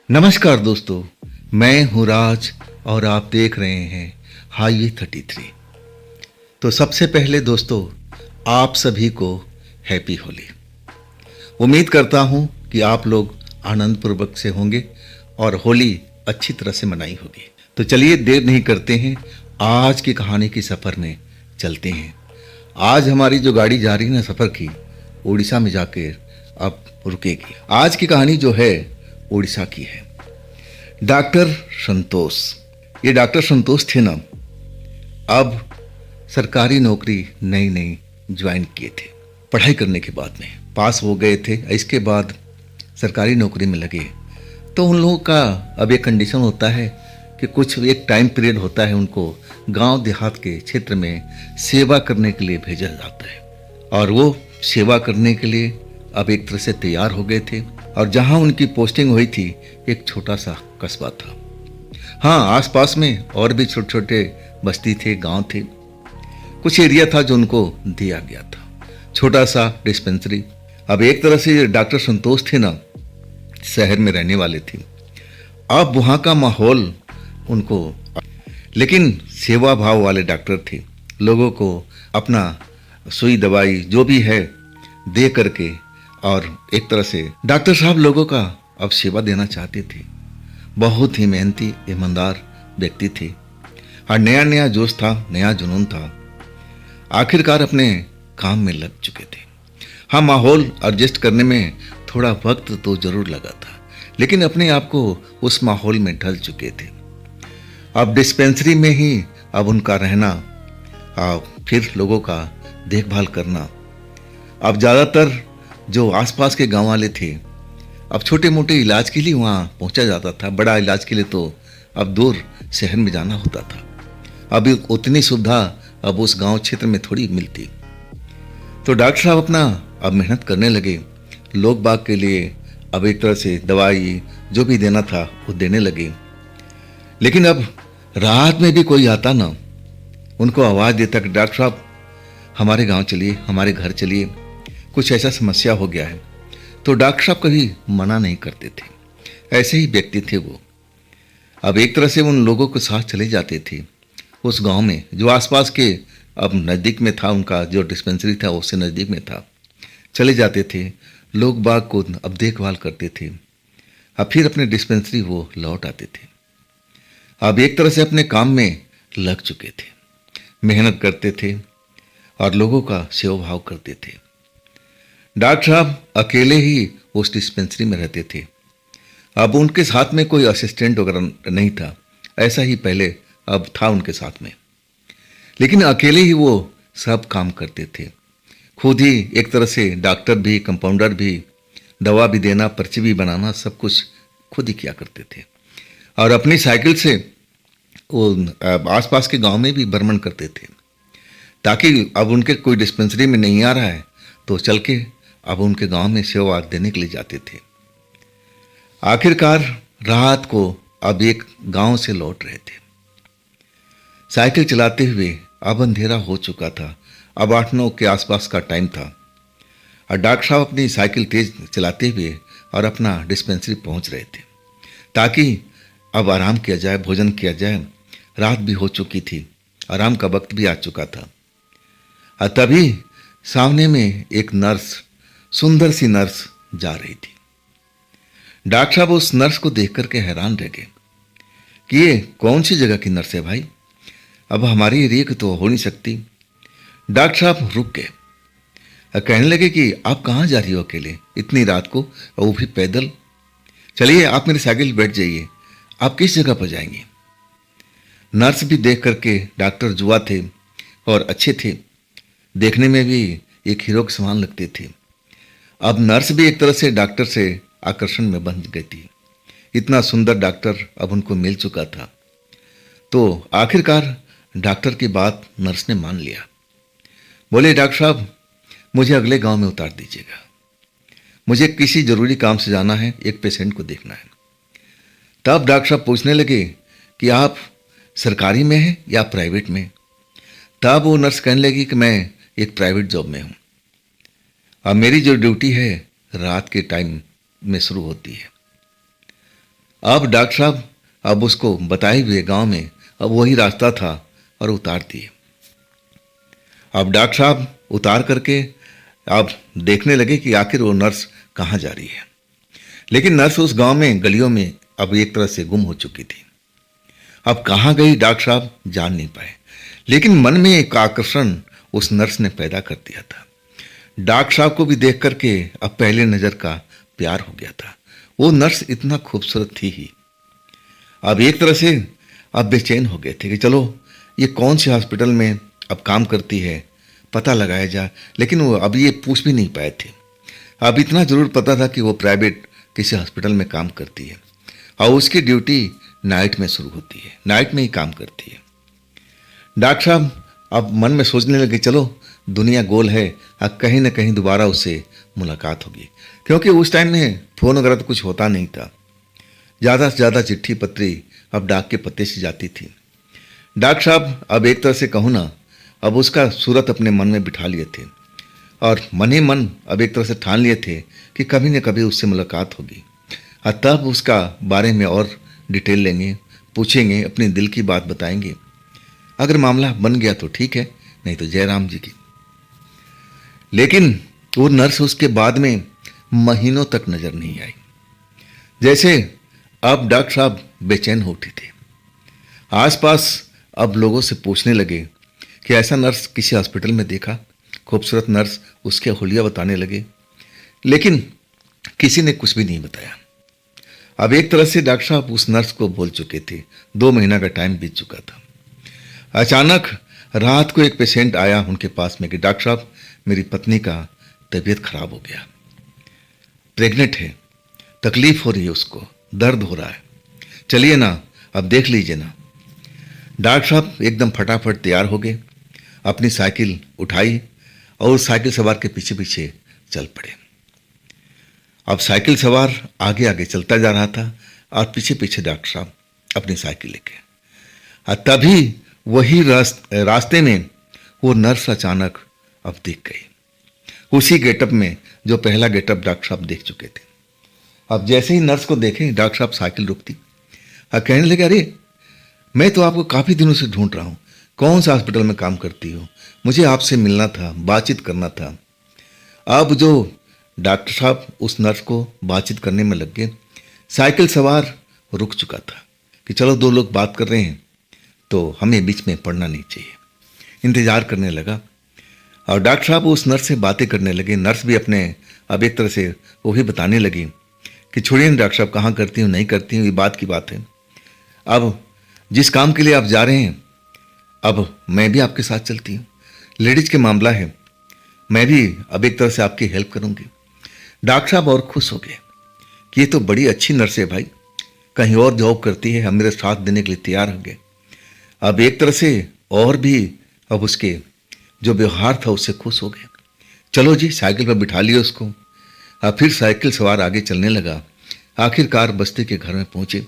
नमस्कार दोस्तों, मैं हूँ राज और आप देख रहे हैं हाईवे 33। तो सबसे पहले दोस्तों, आप सभी को हैप्पी होली। उम्मीद करता हूँ कि आप लोग आनंद पूर्वक से होंगे और होली अच्छी तरह से मनाई होगी। तो चलिए देर नहीं करते हैं, आज की कहानी की सफ़र में चलते हैं। आज हमारी जो गाड़ी जा रही है ना सफ़र की, उड़ीसा में जाकर अब रुकेगी। आज की कहानी जो है उड़ीसा की है। डॉक्टर संतोष, ये डॉक्टर संतोष थे ना, अब सरकारी नौकरी नई नई ज्वाइन किए थे। पढ़ाई करने के बाद में पास हो गए थे, इसके बाद सरकारी नौकरी में लगे। तो उन लोगों का अब एक कंडीशन होता है कि कुछ एक टाइम पीरियड होता है, उनको गांव देहात के क्षेत्र में सेवा करने के लिए भेजा जाता है। और वो सेवा करने के लिए अब एक तरह से तैयार हो गए थे। और जहां उनकी पोस्टिंग हुई थी एक छोटा सा कस्बा था। हाँ, आसपास में और भी छोटे छोटे बस्ती थे, गांव थे। कुछ एरिया था जो उनको दिया गया था, छोटा सा डिस्पेंसरी। अब एक तरह से डॉक्टर संतोष थे ना, शहर में रहने वाले थे। अब वहाँ का माहौल उनको, लेकिन सेवा भाव वाले डॉक्टर थे। लोगों को अपना सुई दवाई जो भी है दे करके, और एक तरह से डॉक्टर साहब लोगों का अब सेवा देना चाहते थे। बहुत ही मेहनती ईमानदार व्यक्ति थे और नया नया जोश था, नया जुनून था। आखिरकार अपने काम में लग चुके थे। हाँ, माहौल एडजस्ट करने में थोड़ा वक्त तो जरूर लगा था, लेकिन अपने आप को उस माहौल में ढल चुके थे। अब डिस्पेंसरी में ही अब उनका रहना, फिर लोगों का देखभाल करना। अब ज़्यादातर जो आसपास के गांव वाले थे, अब छोटे मोटे इलाज के लिए वहाँ पहुँचा जाता था। बड़ा इलाज के लिए तो अब दूर शहर में जाना होता था। अब उतनी सुविधा अब उस गांव क्षेत्र में थोड़ी मिलती। तो डॉक्टर साहब अपना अब मेहनत करने लगे लोग बाग के लिए। अब एक तरह से दवाई जो भी देना था वो देने लगे। लेकिन अब रात में भी कोई आता ना, उनको आवाज़ देता कि डॉक्टर साहब हमारे गांव चलिए, हमारे घर चलिए, कुछ ऐसा समस्या हो गया है। तो डॉक्टर साहब कभी मना नहीं करते थे। ऐसे ही व्यक्ति थे वो। अब एक तरह से उन लोगों के साथ चले जाते थे उस गांव में जो आसपास के अब नज़दीक में था। उनका जो डिस्पेंसरी था उससे नज़दीक में था। चले जाते थे, लोग बाग को अब देखभाल करते थे। अब फिर अपने डिस्पेंसरी वो लौट आते थे। अब एक तरह से अपने काम में लग चुके थे, मेहनत करते थे और लोगों का सेवा भाव करते थे। डॉक्टर साहब अकेले ही उस डिस्पेंसरी में रहते थे। अब उनके साथ में कोई असिस्टेंट वगैरह नहीं था। ऐसा ही पहले अब था उनके साथ में, लेकिन अकेले ही वो सब काम करते थे। खुद ही एक तरह से डॉक्टर भी, कंपाउंडर भी, दवा भी देना, पर्ची भी बनाना, सब कुछ खुद ही किया करते थे। और अपनी साइकिल से वो आसपास के गांव में भी भ्रमण करते थे, ताकि अब उनके कोई डिस्पेंसरी में नहीं आ रहा है तो चल के अब उनके गांव में सेवा देने के लिए जाते थे। आखिरकार रात को अब एक गांव से लौट रहे थे साइकिल चलाते हुए। अब अंधेरा हो चुका था, अब 8-9 के आसपास का टाइम था। और डॉक्टर साहब अपनी साइकिल तेज चलाते हुए और अपना डिस्पेंसरी पहुंच रहे थे, ताकि अब आराम किया जाए, भोजन किया जाए। रात भी हो चुकी थी, आराम का वक्त भी आ चुका था। और तभी सामने में एक नर्स, सुंदर सी नर्स जा रही थी। डॉक्टर साहब उस नर्स को देख करके हैरान रह गए कि ये कौन सी जगह की नर्स है भाई, अब हमारी एरिया की तो हो नहीं सकती। डॉक्टर साहब रुक गए और कहने लगे कि आप कहाँ जा रही हो अकेले इतनी रात को, और वो भी पैदल? चलिए आप मेरी साइकिल बैठ जाइए, आप किस जगह पर जाएंगे? नर्स भी देख करके, डॉक्टर जुआ थे और अच्छे थे, देखने में भी एक हीरो के समान लगते थे। अब नर्स भी एक तरह से डॉक्टर से आकर्षण में बन गई थी। इतना सुंदर डॉक्टर अब उनको मिल चुका था। तो आखिरकार डॉक्टर की बात नर्स ने मान लिया। बोले डॉक्टर साहब मुझे अगले गांव में उतार दीजिएगा, मुझे किसी जरूरी काम से जाना है, एक पेशेंट को देखना है। तब डॉक्टर साहब पूछने लगे कि आप सरकारी में हैं या प्राइवेट में? तब वो नर्स कहने लगी कि मैं एक प्राइवेट जॉब में हूँ, अब मेरी जो ड्यूटी है रात के टाइम में शुरू होती है। अब डॉक्टर साहब अब उसको बताए हुए गांव में अब वही रास्ता था और उतार दिए। अब डॉक्टर साहब उतार करके अब देखने लगे कि आखिर वो नर्स कहाँ जा रही है। लेकिन नर्स उस गांव में गलियों में अब एक तरह से गुम हो चुकी थी। अब कहाँ गई डॉक्टर साहब जान नहीं पाए, लेकिन मन में एक आकर्षण उस नर्स ने पैदा कर दिया था। डॉक्टर साहब को भी देख करके अब पहले नज़र का प्यार हो गया था। वो नर्स इतना खूबसूरत थी ही। अब एक तरह से अब बेचैन हो गए थे कि चलो ये कौन से हॉस्पिटल में अब काम करती है पता लगाया जाए, लेकिन वो अब ये पूछ भी नहीं पाए थे। अब इतना ज़रूर पता था कि वो प्राइवेट किसी हॉस्पिटल में काम करती है और उसकी ड्यूटी नाइट में शुरू होती है, नाइट में ही काम करती है। डॉक्टर साहब अब मन में सोचने लगे चलो दुनिया गोल है, अब कहीं ना कहीं दोबारा उससे मुलाकात होगी, क्योंकि उस टाइम में फ़ोन वगैरह तो कुछ होता नहीं था। ज़्यादा से ज़्यादा चिट्ठी पत्री अब डाक के पत्ते से जाती थी। डॉक्टर साहब अब एक तरह से कहूँ ना, अब उसका सूरत अपने मन में बिठा लिए थे और मन ही मन अब एक तरह से ठान लिए थे कि कभी न कभी उससे मुलाकात होगी और तब उसका बारे में और डिटेल लेंगे, पूछेंगे, अपने दिल की बात बताएंगे। अगर मामला बन गया तो ठीक है, नहीं तो जय राम जी की। लेकिन वो नर्स उसके बाद में महीनों तक नजर नहीं आई। जैसे अब डॉक्टर साहब बेचैन हो उठे थे। आसपास अब लोगों से पूछने लगे कि ऐसा नर्स किसी हॉस्पिटल में देखा। खूबसूरत नर्स उसके हुलिया बताने लगे, लेकिन किसी ने कुछ भी नहीं बताया। अब एक तरह से डॉक्टर साहब उस नर्स को बोल चुके थे। 2 महीना का टाइम बीत चुका था। अचानक रात को एक पेशेंट आया उनके पास में कि डॉक्टर साहब मेरी पत्नी का तबीयत खराब हो गया, प्रेग्नेंट है, तकलीफ हो रही है, उसको दर्द हो रहा है, चलिए ना अब देख लीजिए ना। डॉक्टर साहब एकदम फटाफट तैयार हो गए, अपनी साइकिल उठाई और साइकिल सवार के पीछे पीछे चल पड़े। अब साइकिल सवार आगे आगे चलता जा रहा था और पीछे पीछे डॉक्टर साहब अपनी साइकिल लेके। और तभी वही रास्ते में वो नर्स अचानक अब दिख गई, उसी गेटअप में जो पहला गेटअप डॉक्टर साहब देख चुके थे। अब जैसे ही नर्स को देखे डॉक्टर साहब साइकिल रुकती और कहने लगे अरे मैं तो आपको काफ़ी दिनों से ढूंढ रहा हूँ, कौन सा हॉस्पिटल में काम करती हो, मुझे आपसे मिलना था, बातचीत करना था। अब जो डॉक्टर साहब उस नर्स को बातचीत करने में लग गए, साइकिल सवार रुक चुका था कि चलो 2 लोग बात कर रहे हैं तो हमें बीच में पड़ना नहीं चाहिए। इंतज़ार करने लगा और डॉक्टर साहब उस नर्स से बातें करने लगे। नर्स भी अपने अब एक तरह से वही बताने लगी कि छोड़िए ना डॉक्टर साहब, कहाँ करती हूँ नहीं करती हूँ, ये बात की बात है। अब जिस काम के लिए आप जा रहे हैं अब मैं भी आपके साथ चलती हूँ, लेडीज के मामला है, मैं भी अब एक तरह से आपकी हेल्प करूँगी। डॉक्टर साहब और खुश हो गए कि ये तो बड़ी अच्छी नर्स है भाई, कहीं और जॉब करती है, हम मेरे साथ देने के लिए तैयार हो गए। अब एक तरह से और भी अब उसके जो व्यवहार था उससे खुश हो गए। चलो जी साइकिल पर बिठा लिया उसको। अब फिर साइकिल सवार आगे चलने लगा। आखिरकार बस्ती के घर में पहुंचे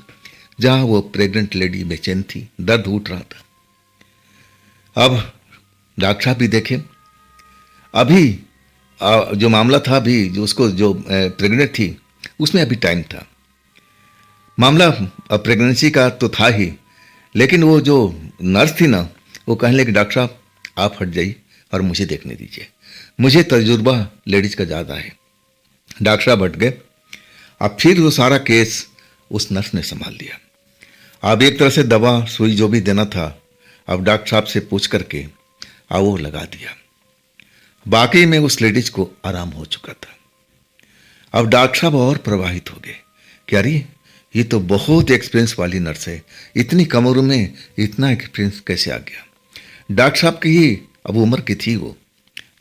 जहां वो प्रेग्नेंट लेडी बेचैन थी, दर्द उठ रहा था। अब डॉक्टर साहब भी देखे, अभी जो मामला था, अभी जो उसको जो प्रेग्नेंट थी उसमें अभी टाइम था। मामला प्रेगनेंसी का तो था ही, लेकिन वो जो नर्स थी ना वो कहने लगी डॉक्टर साहब आप हट जाइए और मुझे देखने दीजिए, मुझे तजुर्बा लेडीज का ज़्यादा है। डॉक्टर साहब हट गए। अब फिर वो सारा केस उस नर्स ने संभाल लिया। अब एक तरह से दवा सुई जो भी देना था अब डॉक्टर साहब से पूछ करके अब वो लगा दिया। बाकी में उस लेडीज को आराम हो चुका था। अब डॉक्टर साहब और प्रभावित हो गए कि अरे ये तो बहुत एक्सपीरियंस वाली नर्स है, इतनी कम उम्र में इतना एक्सपीरियंस कैसे आ गया। डॉक्टर साहब की ही अब उम्र की थी वो,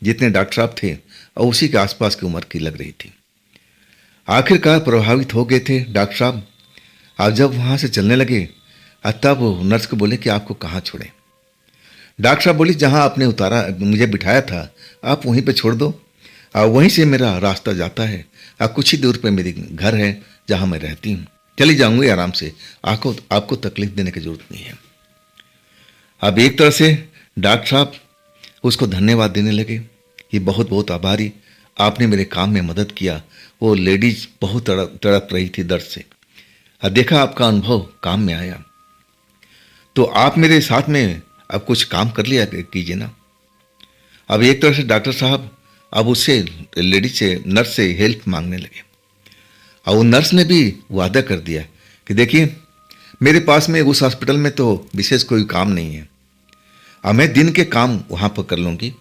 जितने डॉक्टर साहब थे और उसी के आसपास की उम्र की लग रही थी। आखिरकार प्रभावित हो गए थे डॉक्टर साहब। अब जब वहाँ से चलने लगे तब वो नर्स को बोले कि आपको कहाँ छोड़ें। डॉक्टर साहब बोली जहाँ आपने उतारा मुझे बिठाया था आप वहीं पे छोड़ दो, और वहीं से मेरा रास्ता जाता है, और कुछ ही दूर पे मेरी घर है जहाँ मैं रहती हूँ, चली जाऊँगी आराम से, आपको तकलीफ देने की जरूरत नहीं है। अब एक तरह से डॉक्टर साहब उसको धन्यवाद देने लगे कि बहुत बहुत आभारी, आपने मेरे काम में मदद किया। वो लेडीज बहुत तड़प रही थी दर्द से। देखा आपका अनुभव काम में आया, तो आप मेरे साथ में अब कुछ काम कर लिया कीजिए ना। अब एक तरह से डॉक्टर साहब अब उससे लेडी से नर्स से हेल्प मांगने लगे। और वो नर्स ने भी वादा कर दिया कि देखिए, मेरे पास में उस हॉस्पिटल में तो विशेष कोई काम नहीं है, अब मैं दिन के काम वहाँ पर कर लूँगी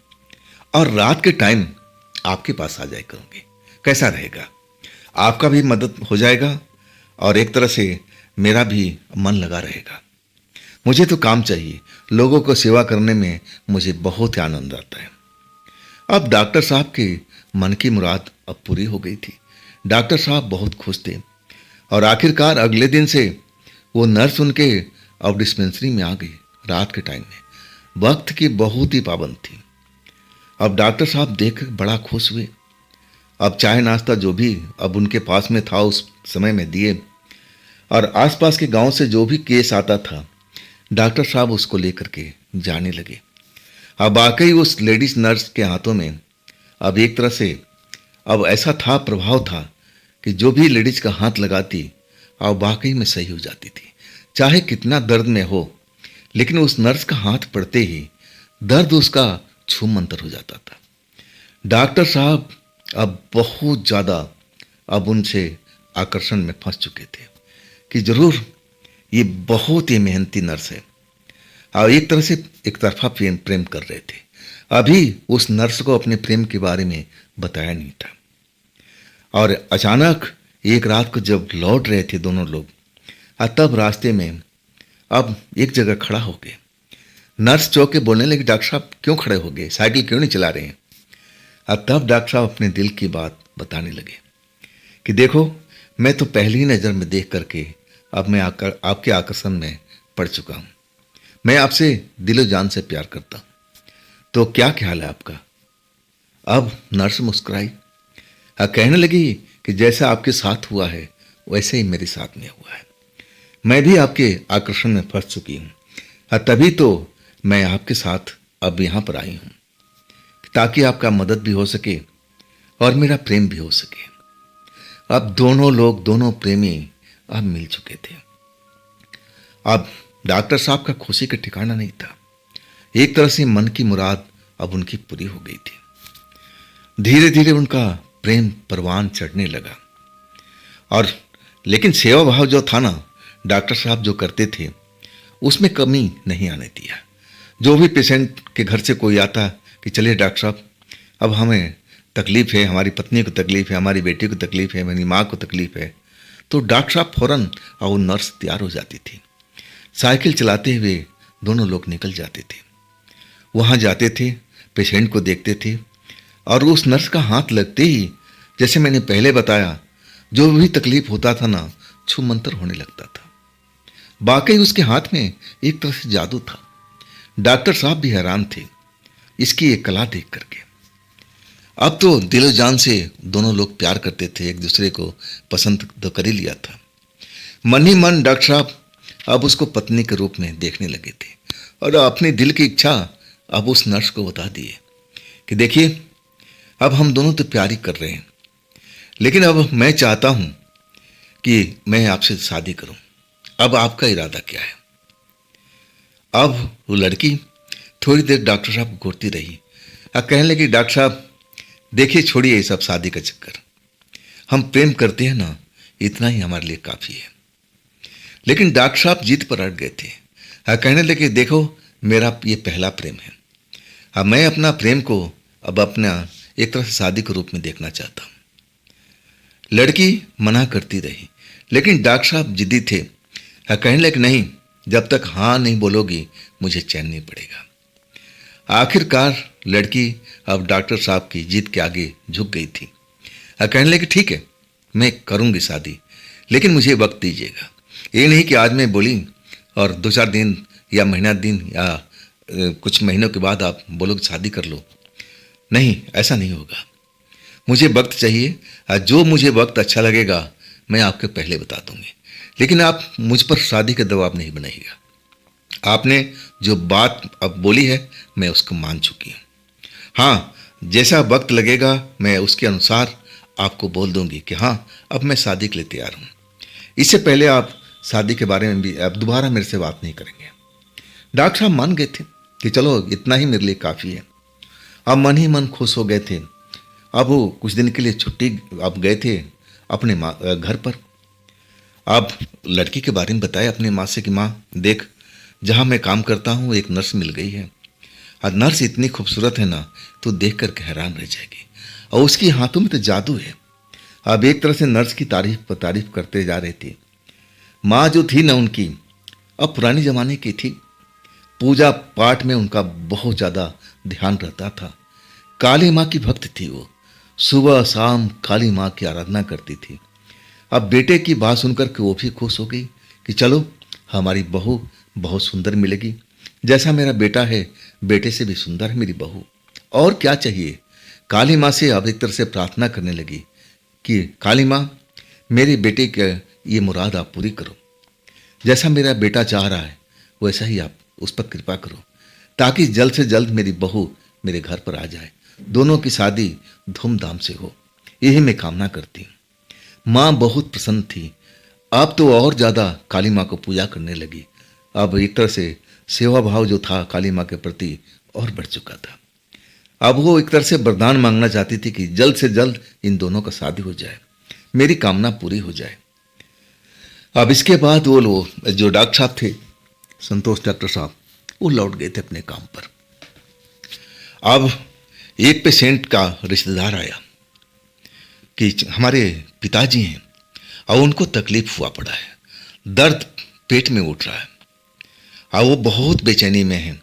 और रात के टाइम आपके पास आ जाया करूँगी। कैसा रहेगा? आपका भी मदद हो जाएगा और एक तरह से मेरा भी मन लगा रहेगा। मुझे तो काम चाहिए, लोगों को सेवा करने में मुझे बहुत ही आनंद आता है। अब डॉक्टर साहब के मन की मुराद अब पूरी हो गई थी। डॉक्टर साहब बहुत खुश थे और आखिरकार अगले दिन से वो नर्स उनके अब डिस्पेंसरी में आ गई। रात के टाइम में वक्त की बहुत ही पाबंद थी। अब डॉक्टर साहब देख बड़ा खुश हुए। अब चाय नाश्ता जो भी अब उनके पास में था उस समय में दिए, और आसपास के गांव से जो भी केस आता था डॉक्टर साहब उसको लेकर के जाने लगे। अब वाकई उस लेडीज नर्स के हाथों में अब एक तरह से अब ऐसा था, प्रभाव था कि जो भी लेडीज का हाथ लगाती अब वाकई में सही हो जाती थी। चाहे कितना दर्द में हो, लेकिन उस नर्स का हाथ पड़ते ही दर्द उसका छू मंतर हो जाता था। डॉक्टर साहब अब बहुत ज़्यादा अब उनसे आकर्षण में फंस चुके थे कि जरूर ये बहुत ही मेहनती नर्स है, और एक तरह से एक तरफा प्रेम कर रहे थे। अभी उस नर्स को अपने प्रेम के बारे में बताया नहीं था। और अचानक एक रात को जब लौट रहे थे दोनों लोग, तब रास्ते में अब एक जगह खड़ा हो गए। नर्स चौंक के बोलने लगी, डॉक्टर साहब क्यों खड़े हो गए, साइकिल क्यों नहीं चला रहे हैं? तब डॉक्टर साहब अपने दिल की बात बताने लगे कि देखो, मैं तो पहली ही नज़र में देख करके अब मैं आपके आकर्षण में पड़ चुका हूँ। मैं आपसे दिलो जान से प्यार करता हूँ, तो क्या ख्याल है आपका? अब नर्स मुस्कुराई, कहने लगी कि जैसा आपके साथ हुआ है वैसे ही मेरे साथ में हुआ है। मैं भी आपके आकर्षण में फंस चुकी हूँ, तभी तो मैं आपके साथ अब यहाँ पर आई हूँ, ताकि आपका मदद भी हो सके और मेरा प्रेम भी हो सके। अब दोनों लोग, दोनों प्रेमी अब मिल चुके थे। अब डॉक्टर साहब का खुशी का ठिकाना नहीं था। एक तरह से मन की मुराद अब उनकी पूरी हो गई थी। धीरे धीरे उनका प्रेम परवान चढ़ने लगा। और लेकिन सेवा भाव जो था ना, डॉक्टर साहब जो करते थे उसमें कमी नहीं आने दिया। जो भी पेशेंट के घर से कोई आता कि चलिए डॉक्टर साहब, अब हमें तकलीफ है, हमारी पत्नी को तकलीफ है, हमारी बेटी को तकलीफ है, मेरी माँ को तकलीफ है, तो डॉक्टर साहब फौरन और वो नर्स तैयार हो जाती थी। साइकिल चलाते हुए दोनों लोग निकल जाते थे, वहाँ जाते थे, पेशेंट को देखते थे, और उस नर्स का हाथ लगते ही, जैसे मैंने पहले बताया, जो भी तकलीफ होता था ना, छू मंतर होने लगता था। वाकई उसके हाथ में एक तरह से जादू था। डॉक्टर साहब भी हैरान थे इसकी एक कला देख करके। अब तो दिलो जान से दोनों लोग प्यार करते थे, एक दूसरे को पसंद तो कर ही लिया था। मन ही मन डॉक्टर साहब अब उसको पत्नी के रूप में देखने लगे थे, और अपने दिल की इच्छा अब उस नर्स को बता दिए कि देखिए, अब हम दोनों तो प्यार ही कर रहे हैं, लेकिन अब मैं चाहता हूं कि मैं आपसे शादी करूं। अब आपका इरादा क्या है? अब वो लड़की थोड़ी देर डॉक्टर साहब को घूरती रही और कहने लगी, डॉक्टर साहब देखिए, छोड़िए ये सब शादी का चक्कर, हम प्रेम करते हैं ना, इतना ही हमारे लिए काफ़ी है। लेकिन डॉक्टर साहब जीत पर अड़ गए थे। कहने लगे, देखो, मेरा ये पहला प्रेम है, अब मैं अपना प्रेम को अब अपना एक तरह से शादी के रूप में देखना चाहता हूँ। लड़की मना करती रही, लेकिन डॉक्टर साहब जिद्दी थे। कहने लगे, नहीं, जब तक हाँ नहीं बोलोगी मुझे चैन नहीं पड़ेगा। आखिरकार लड़की अब डॉक्टर साहब की जिद के आगे झुक गई थी। कहने लगी, ठीक है, मैं करूँगी शादी, लेकिन मुझे वक्त दीजिएगा। ये नहीं कि आज मैं बोली और 2-4 दिन या महीना दिन या कुछ महीनों के बाद आप बोलोगे शादी कर लो। नहीं, ऐसा नहीं होगा, मुझे वक्त चाहिए। जो मुझे वक्त अच्छा लगेगा मैं आपको पहले बता दूंगी, लेकिन आप मुझ पर शादी का दबाव नहीं बनाइएगा। आपने जो बात अब बोली है मैं उसको मान चुकी हूँ। हाँ, जैसा वक्त लगेगा मैं उसके अनुसार आपको बोल दूंगी कि हाँ, अब मैं शादी के लिए तैयार हूँ। इससे पहले आप शादी के बारे में भी अब दोबारा मेरे से बात नहीं करेंगे। डॉक्टर साहब मान गए थे कि चलो इतना ही मेरे लिए काफ़ी है। अब मन ही मन खुश हो गए थे। अब वो कुछ दिन के लिए छुट्टी अब गए थे अपने माँ घर पर। अब लड़की के बारे में बताया अपनी माँ से कि माँ देख, जहाँ मैं काम करता हूँ एक नर्स मिल गई है, और नर्स इतनी खूबसूरत है ना, तो देख कर के हैरान रह जाएगी, और उसकी हाथों में तो जादू है। अब एक तरह से नर्स की तारीफ करते जा रही थी। माँ जो थी ना उनकी, अब पुराने ज़माने की थी। पूजा पाठ में उनका बहुत ज़्यादा ध्यान रहता था। काली माँ की भक्त थी वो, सुबह शाम काली माँ की आराधना करती थी। अब बेटे की बात सुनकर के वो भी खुश हो गई कि चलो हमारी बहू बहुत सुंदर मिलेगी, जैसा मेरा बेटा है बेटे से भी सुंदर है मेरी बहू, और क्या चाहिए। काली माँ से अब एक तरह से प्रार्थना करने लगी कि काली माँ मेरे बेटे के ये मुराद आप पूरी करो, जैसा मेरा बेटा चाह रहा है वैसा ही आप उस पर कृपा करो, ताकि जल्द से जल्द मेरी बहू मेरे घर पर आ जाए, दोनों की शादी धूमधाम से हो, यही मैं कामना करती हूँ। माँ बहुत प्रसन्न थी। अब तो और ज़्यादा काली माँ को पूजा करने लगी। अब एक तरह से सेवा भाव जो था काली माँ के प्रति और बढ़ चुका था। अब वो एक तरह से वरदान मांगना चाहती थी कि जल्द से जल्द इन दोनों का शादी हो जाए, मेरी कामना पूरी हो जाए। अब इसके बाद वो लोग जो डॉक्टर साहब थे, संतोष डॉक्टर साहब, वो लौट गए थे अपने काम पर। अब एक पेशेंट का रिश्तेदार आया कि हमारे पिताजी हैं और उनको तकलीफ हुआ पड़ा है, दर्द पेट में उठ रहा है और वो बहुत बेचैनी में है,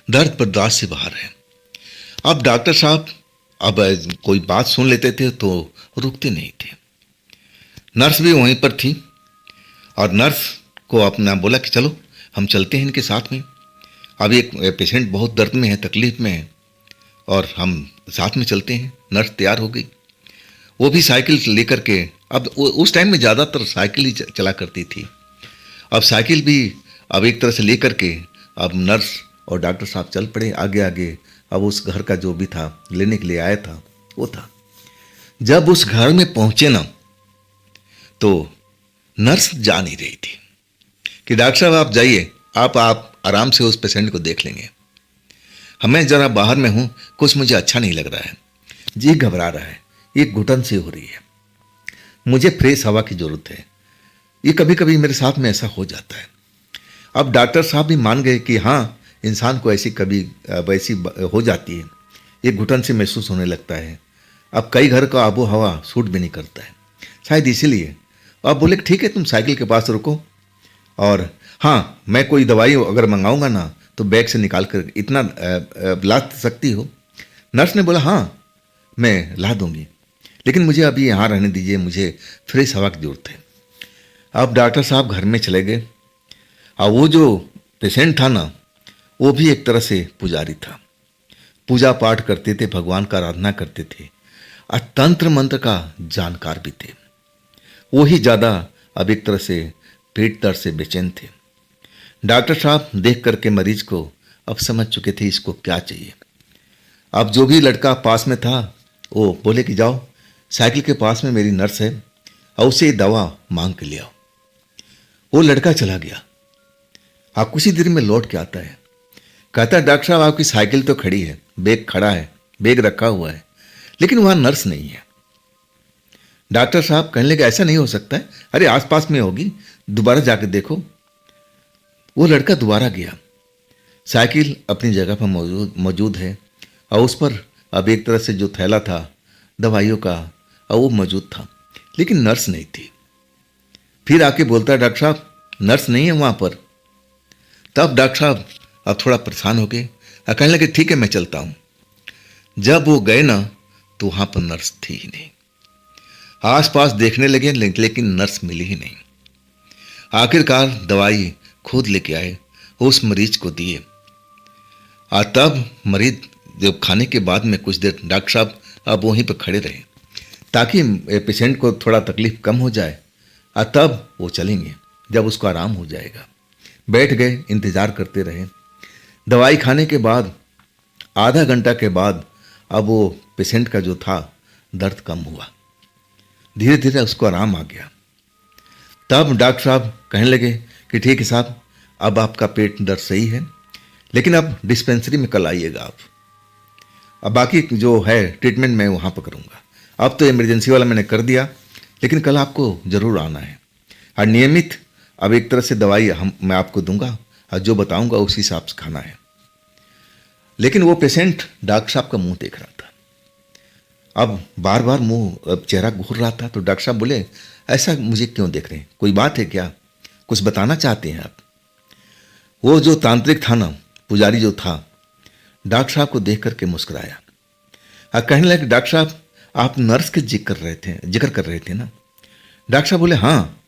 दर्द बर्दाश्त से बाहर है। अब डॉक्टर साहब अब कोई बात सुन लेते थे तो रुकते नहीं थे। नर्स भी वहीं पर थी और नर्स को अपना बोला कि चलो हम चलते हैं इनके साथ में, अब एक पेशेंट बहुत दर्द में है, तकलीफ में है, और हम साथ में चलते हैं। नर्स तैयार हो गई, वो भी साइकिल लेकर के, अब उस टाइम में ज़्यादातर साइकिल ही चला करती थी। अब साइकिल भी अब एक तरह से लेकर के अब नर्स और डॉक्टर साहब चल पड़े आगे आगे। अब उस घर का जो भी था लेने के लिए आया था वो था। जब उस घर में पहुंचे ना, तो नर्स जा नहीं रही थी कि डॉक्टर साहब आप जाइए, आप आराम से उस पेशेंट को देख लेंगे, हमें ज़रा बाहर में हूँ, कुछ मुझे अच्छा नहीं लग रहा है, जी घबरा रहा है, एक घुटन सी हो रही है, मुझे फ्रेश हवा की ज़रूरत है। ये कभी कभी मेरे साथ में ऐसा हो जाता है। अब डॉक्टर साहब भी मान गए कि हाँ, इंसान को ऐसी कभी वैसी हो जाती है, एक घुटन से महसूस होने लगता है। अब कई घर का आबो हवा सूट भी नहीं करता है, शायद इसीलिए। अब बोले कि ठीक है तुम साइकिल के पास रुको, और हाँ मैं कोई दवाई अगर मंगाऊंगा ना तो बैग से निकाल कर इतना ला सकती हो। नर्स ने बोला हाँ मैं ला दूंगी, लेकिन मुझे अभी यहाँ रहने दीजिए, मुझे फ्रेश हवा की जरूरत है। अब डॉक्टर साहब घर में चले गए और वो जो पेशेंट था ना, वो भी एक तरह से पुजारी था, पूजा पाठ करते थे, भगवान का आराधना करते थे और तंत्र मंत्र का जानकार भी थे। वो ही ज़्यादा अब एक तरह से पेट दर्द से बेचैन थे। डॉक्टर साहब देख करके मरीज को अब समझ चुके थे इसको क्या चाहिए। अब जो भी लड़का पास में था वो बोले कि जाओ साइकिल के पास में मेरी नर्स है और उसे दवा मांग के ले आओ। वो लड़का चला गया, आप कुछ ही देर में लौट के आता है, कहता है डॉक्टर साहब आपकी साइकिल तो खड़ी है, बैग खड़ा है, बैग रखा हुआ है, लेकिन वहां नर्स नहीं है। डॉक्टर साहब कहने लगे ऐसा नहीं हो सकता है, अरे आसपास में होगी, दोबारा जाकर देखो। वो लड़का दोबारा गया, साइकिल अपनी जगह पर मौजूद है और उस पर अब एक तरह से जो थैला था दवाइयों का और वो मौजूद था, लेकिन नर्स नहीं थी। फिर आके बोलता है डॉक्टर साहब नर्स नहीं है वहाँ पर। तब डॉक्टर साहब अब थोड़ा परेशान हो गए और कहने लगे ठीक है मैं चलता हूँ। जब वो गए ना तो वहाँ पर नर्स थी ही नहीं। आसपास देखने लगे लेकिन नर्स मिली ही नहीं। आखिरकार दवाई खुद लेके आए, उस मरीज को दिए और तब मरीज जब खाने के बाद में कुछ देर डॉक्टर साहब अब वहीं पर खड़े रहे ताकि पेशेंट को थोड़ा तकलीफ कम हो जाए और तब वो चलेंगे जब उसको आराम हो जाएगा। बैठ गए, इंतज़ार करते रहे। दवाई खाने के बाद आधा घंटा के बाद अब वो पेशेंट का जो था दर्द कम हुआ, धीरे धीरे उसको आराम आ गया। तब डॉक्टर साहब कहने लगे कि ठीक है साहब, अब आपका पेट दर्द सही है, लेकिन अब डिस्पेंसरी में कल आइएगा आप। अब बाकी जो है ट्रीटमेंट मैं वहाँ पर करूँगा। अब तो इमरजेंसी वाला मैंने कर दिया, लेकिन कल आपको ज़रूर आना है और नियमित अब एक तरह से दवाई मैं आपको दूंगा और जो बताऊंगा उसी हिसाब से खाना है। लेकिन वो पेशेंट डॉक्टर साहब का मुंह देख रहा था। अब बार बार मुंह चेहरा घूर रहा था। तो डॉक्टर साहब बोले, ऐसा मुझे क्यों देख रहे हैं, कोई बात है क्या, कुछ बताना चाहते हैं आप? वो जो तांत्रिक था ना, पुजारी जो था, डॉक्टर साहब को देख करके मुस्कुराया और कहने लगे, डॉक्टर साहब आप नर्स के जिक्र कर रहे थे ना? डॉक्टर साहब बोले, हाँ,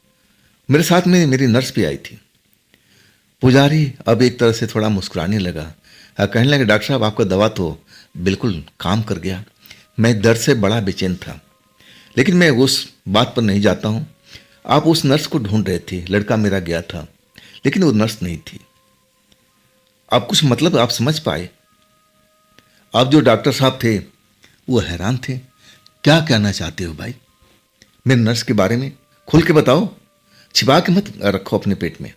मेरे साथ में मेरी नर्स भी आई थी। पुजारी अब एक तरह से थोड़ा मुस्कुराने लगा और कहने लगे, डॉक्टर साहब आपका दवा तो बिल्कुल काम कर गया, मैं दर्द से बड़ा बेचैन था, लेकिन मैं उस बात पर नहीं जाता हूँ। आप उस नर्स को ढूंढ रहे थे, लड़का मेरा गया था, लेकिन वो नर्स नहीं थी। आप कुछ मतलब आप समझ पाए? अब जो डॉक्टर साहब थे वो हैरान थे। क्या कहना चाहते हो भाई मेरे नर्स के बारे में, खुल के बताओ, छिपा के मत रखो अपने पेट में।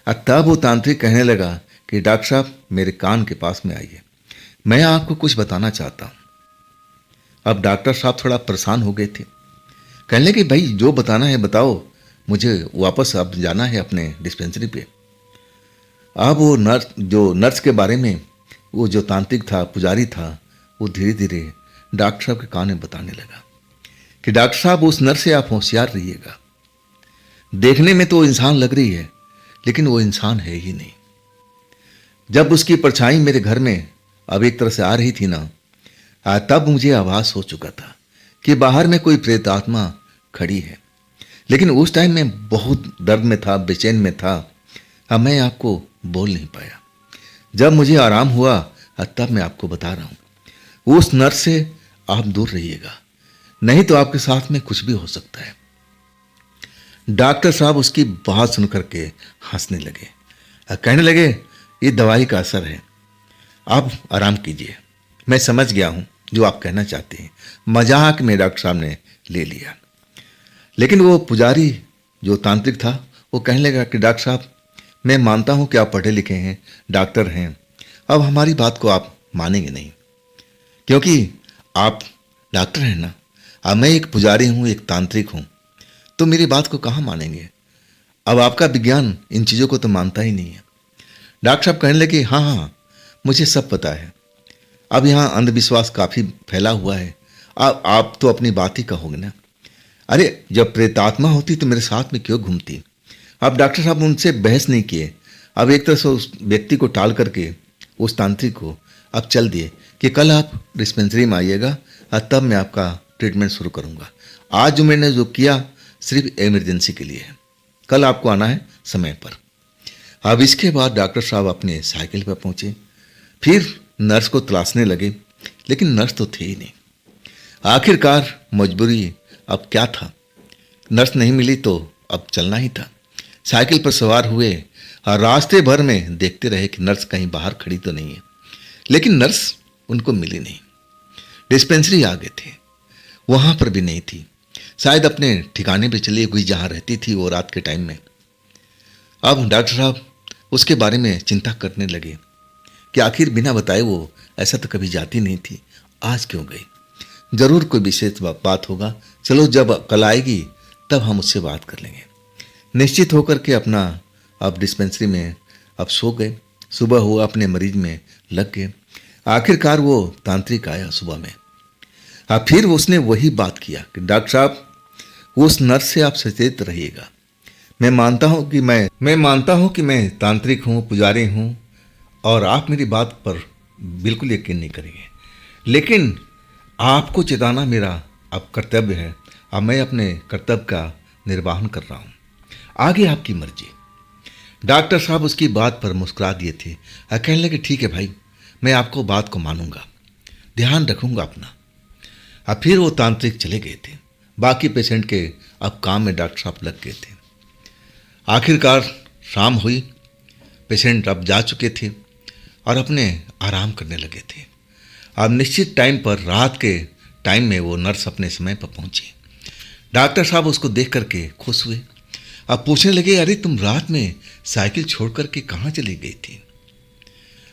और तब वो तांत्रिक कहने लगा कि डॉक्टर साहब मेरे कान के पास में आइए, मैं आपको कुछ बताना चाहता हूँ। अब डॉक्टर साहब थोड़ा परेशान हो गए थे। कहने लगे, भाई जो बताना है बताओ, मुझे वापस अब जाना है अपने डिस्पेंसरी पे। अब वो नर्स के बारे में वो जो तांत्रिक था, पुजारी था, वो धीरे धीरे डॉक्टर साहब के कान में बताने लगा कि डॉक्टर साहब उस नर्स से आप होशियार रहिएगा। देखने में तो वो इंसान लग रही है, लेकिन वो इंसान है ही नहीं। जब उसकी परछाई मेरे घर में अब एक तरह से आ रही थी ना, तब मुझे आभास हो चुका था कि बाहर में कोई प्रेत आत्मा खड़ी है। लेकिन उस टाइम मैं बहुत दर्द में था, बेचैन में था, अब मैं आपको बोल नहीं पाया। जब मुझे आराम हुआ तब मैं आपको बता रहा हूं, उस नर्स से आप दूर रहिएगा, नहीं तो आपके साथ में कुछ भी हो सकता है। डॉक्टर साहब उसकी बात सुन करके हंसने लगे, कहने लगे, ये दवाई का असर है, आप आराम कीजिए, मैं समझ गया हूं जो आप कहना चाहते हैं। मजाक में डॉक्टर साहब ने ले लिया। लेकिन वो पुजारी जो तांत्रिक था वो कहने लगा कि डॉक्टर साहब मैं मानता हूं कि आप पढ़े लिखे हैं, डॉक्टर हैं, अब हमारी बात को आप मानेंगे नहीं, क्योंकि आप डॉक्टर हैं ना, अब मैं एक पुजारी हूं, एक तांत्रिक हूं, तो मेरी बात को कहाँ मानेंगे? अब आपका विज्ञान इन चीज़ों को तो मानता ही नहीं है। डॉक्टर साहब कहने लगे, हाँ हाँ मुझे सब पता है, अब यहाँ अंधविश्वास काफ़ी फैला हुआ है, आप तो अपनी बात ही कहोगे ना। अरे जब प्रेतात्मा होती तो मेरे साथ में क्यों घूमती? अब डॉक्टर साहब उनसे बहस नहीं किए, अब एक तरह से उस व्यक्ति को टाल करके उस तांत्रिक को अब चल दिए कि कल आप डिस्पेंसरी में आइएगा और तब मैं आपका ट्रीटमेंट शुरू करूँगा। आज जो मैंने जो किया सिर्फ इमरजेंसी के लिए है, कल आपको आना है समय पर। अब इसके बाद डॉक्टर साहब अपने साइकिल पर पहुँचे, फिर नर्स को तलाशने लगे, लेकिन नर्स तो थे ही नहीं। आखिरकार मजबूरी अब क्या था, नर्स नहीं मिली तो अब चलना ही था। साइकिल पर सवार हुए और रास्ते भर में देखते रहे कि नर्स कहीं बाहर खड़ी तो नहीं है, लेकिन नर्स उनको मिली नहीं। डिस्पेंसरी आ गए थे, वहाँ पर भी नहीं थी, शायद अपने ठिकाने पे चली गई जहाँ रहती थी वो रात के टाइम में। अब डॉक्टर साहब उसके बारे में चिंता करने लगे कि आखिर बिना बताए वो ऐसा तो कभी जाती नहीं थी, आज क्यों गई? जरूर कोई विशेष बात होगा, चलो जब कल आएगी तब हम उससे बात कर लेंगे। निश्चित होकर के अपना अब डिस्पेंसरी में अब सो गए। सुबह हुआ, अपने मरीज में लग गए। आखिरकार वो तांत्रिक आया सुबह में, फिर उसने वही बात किया कि डॉक्टर साहब उस नर्स से आप सचेत रहिएगा। मैं मानता हूं कि मैं तांत्रिक हूं, पुजारी हूं, और आप मेरी बात पर बिल्कुल यकीन नहीं करेंगे, लेकिन आपको चेताना मेरा अब कर्तव्य है। अब मैं अपने कर्तव्य का निर्वहन कर रहा हूँ, आगे आपकी मर्जी। डॉक्टर साहब उसकी बात पर मुस्कुरा दिए थे, कहने लगे, ठीक है भाई, मैं आपको बात को मानूंगा, ध्यान रखूंगा अपना। अब फिर वो तांत्रिक चले गए थे। बाकी पेशेंट के अब काम में डॉक्टर साहब लग गए थे। आखिरकार शाम हुई, पेशेंट अब जा चुके थे और अपने आराम करने लगे थे। अब निश्चित टाइम पर, रात के टाइम में वो नर्स अपने समय पर पहुंची। डॉक्टर साहब उसको देख करके खुश हुए, अब पूछने लगे, अरे तुम रात में साइकिल छोड़ करके कहाँ चली गई थी?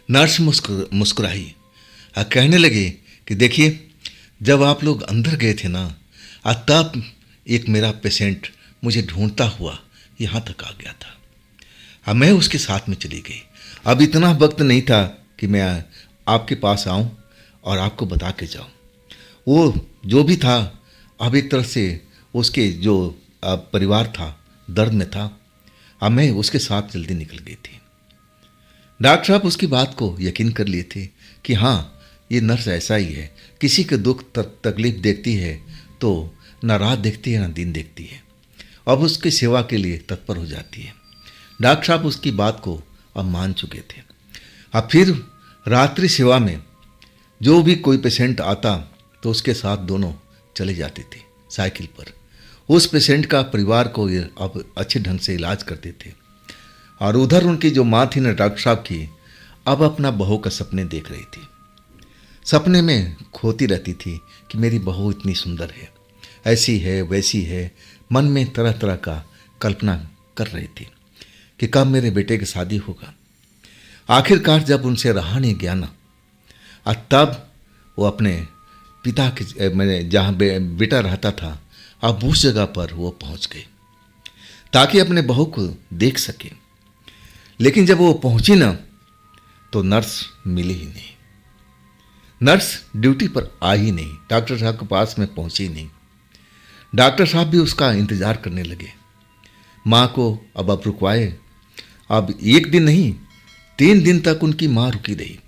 नर्स मुस्कुराई और कहने लगे कि देखिए, जब आप लोग अंदर गए थे ना, तब एक मेरा पेशेंट मुझे ढूंढता हुआ यहाँ तक आ गया था। अब मैं उसके साथ में चली गई। अब इतना वक्त नहीं था कि मैं आपके पास आऊँ और आपको बता के जाऊँ। वो जो भी था, अब एक तरह से उसके जो परिवार था दर्द में था। अब मैं उसके साथ जल्दी निकल गई थी। डॉक्टर साहब उसकी बात को यकीन कर लिए थे कि हाँ, ये नर्स ऐसा ही है, किसी के दुख तकलीफ देखती है तो ना रात देखती है ना दिन देखती है, अब उसकी सेवा के लिए तत्पर हो जाती है। डॉक्टर साहब उसकी बात को अब मान चुके थे। अब फिर रात्रि सेवा में जो भी कोई पेशेंट आता तो उसके साथ दोनों चले जाते थे साइकिल पर। उस पेशेंट का परिवार को ये अब अच्छे ढंग से इलाज करते थे। और उधर उनकी जो माँ थी ना डॉक्टर साहब की, अब अपना बहू का सपने देख रही थी। सपने में खोती रहती थी कि मेरी बहू इतनी सुंदर है, ऐसी है वैसी है। मन में तरह तरह का कल्पना कर रही थी कि कब मेरे बेटे की शादी होगा। आखिरकार जब उनसे रहा नहीं गया ना, तब वो अपने पिता के मैंने जहाँ बेटा रहता था, अब उस जगह पर वो पहुँच गए ताकि अपने बहू को देख सके। लेकिन जब वो पहुँची ना तो नर्स मिली ही नहीं। नर्स ड्यूटी पर आई ही नहीं, डॉक्टर साहब के पास में पहुँची नहीं। डॉक्टर साहब भी उसका इंतज़ार करने लगे। माँ को अब रुकवाए। अब एक दिन नहीं, 3 दिन तक उनकी माँ रुकी रही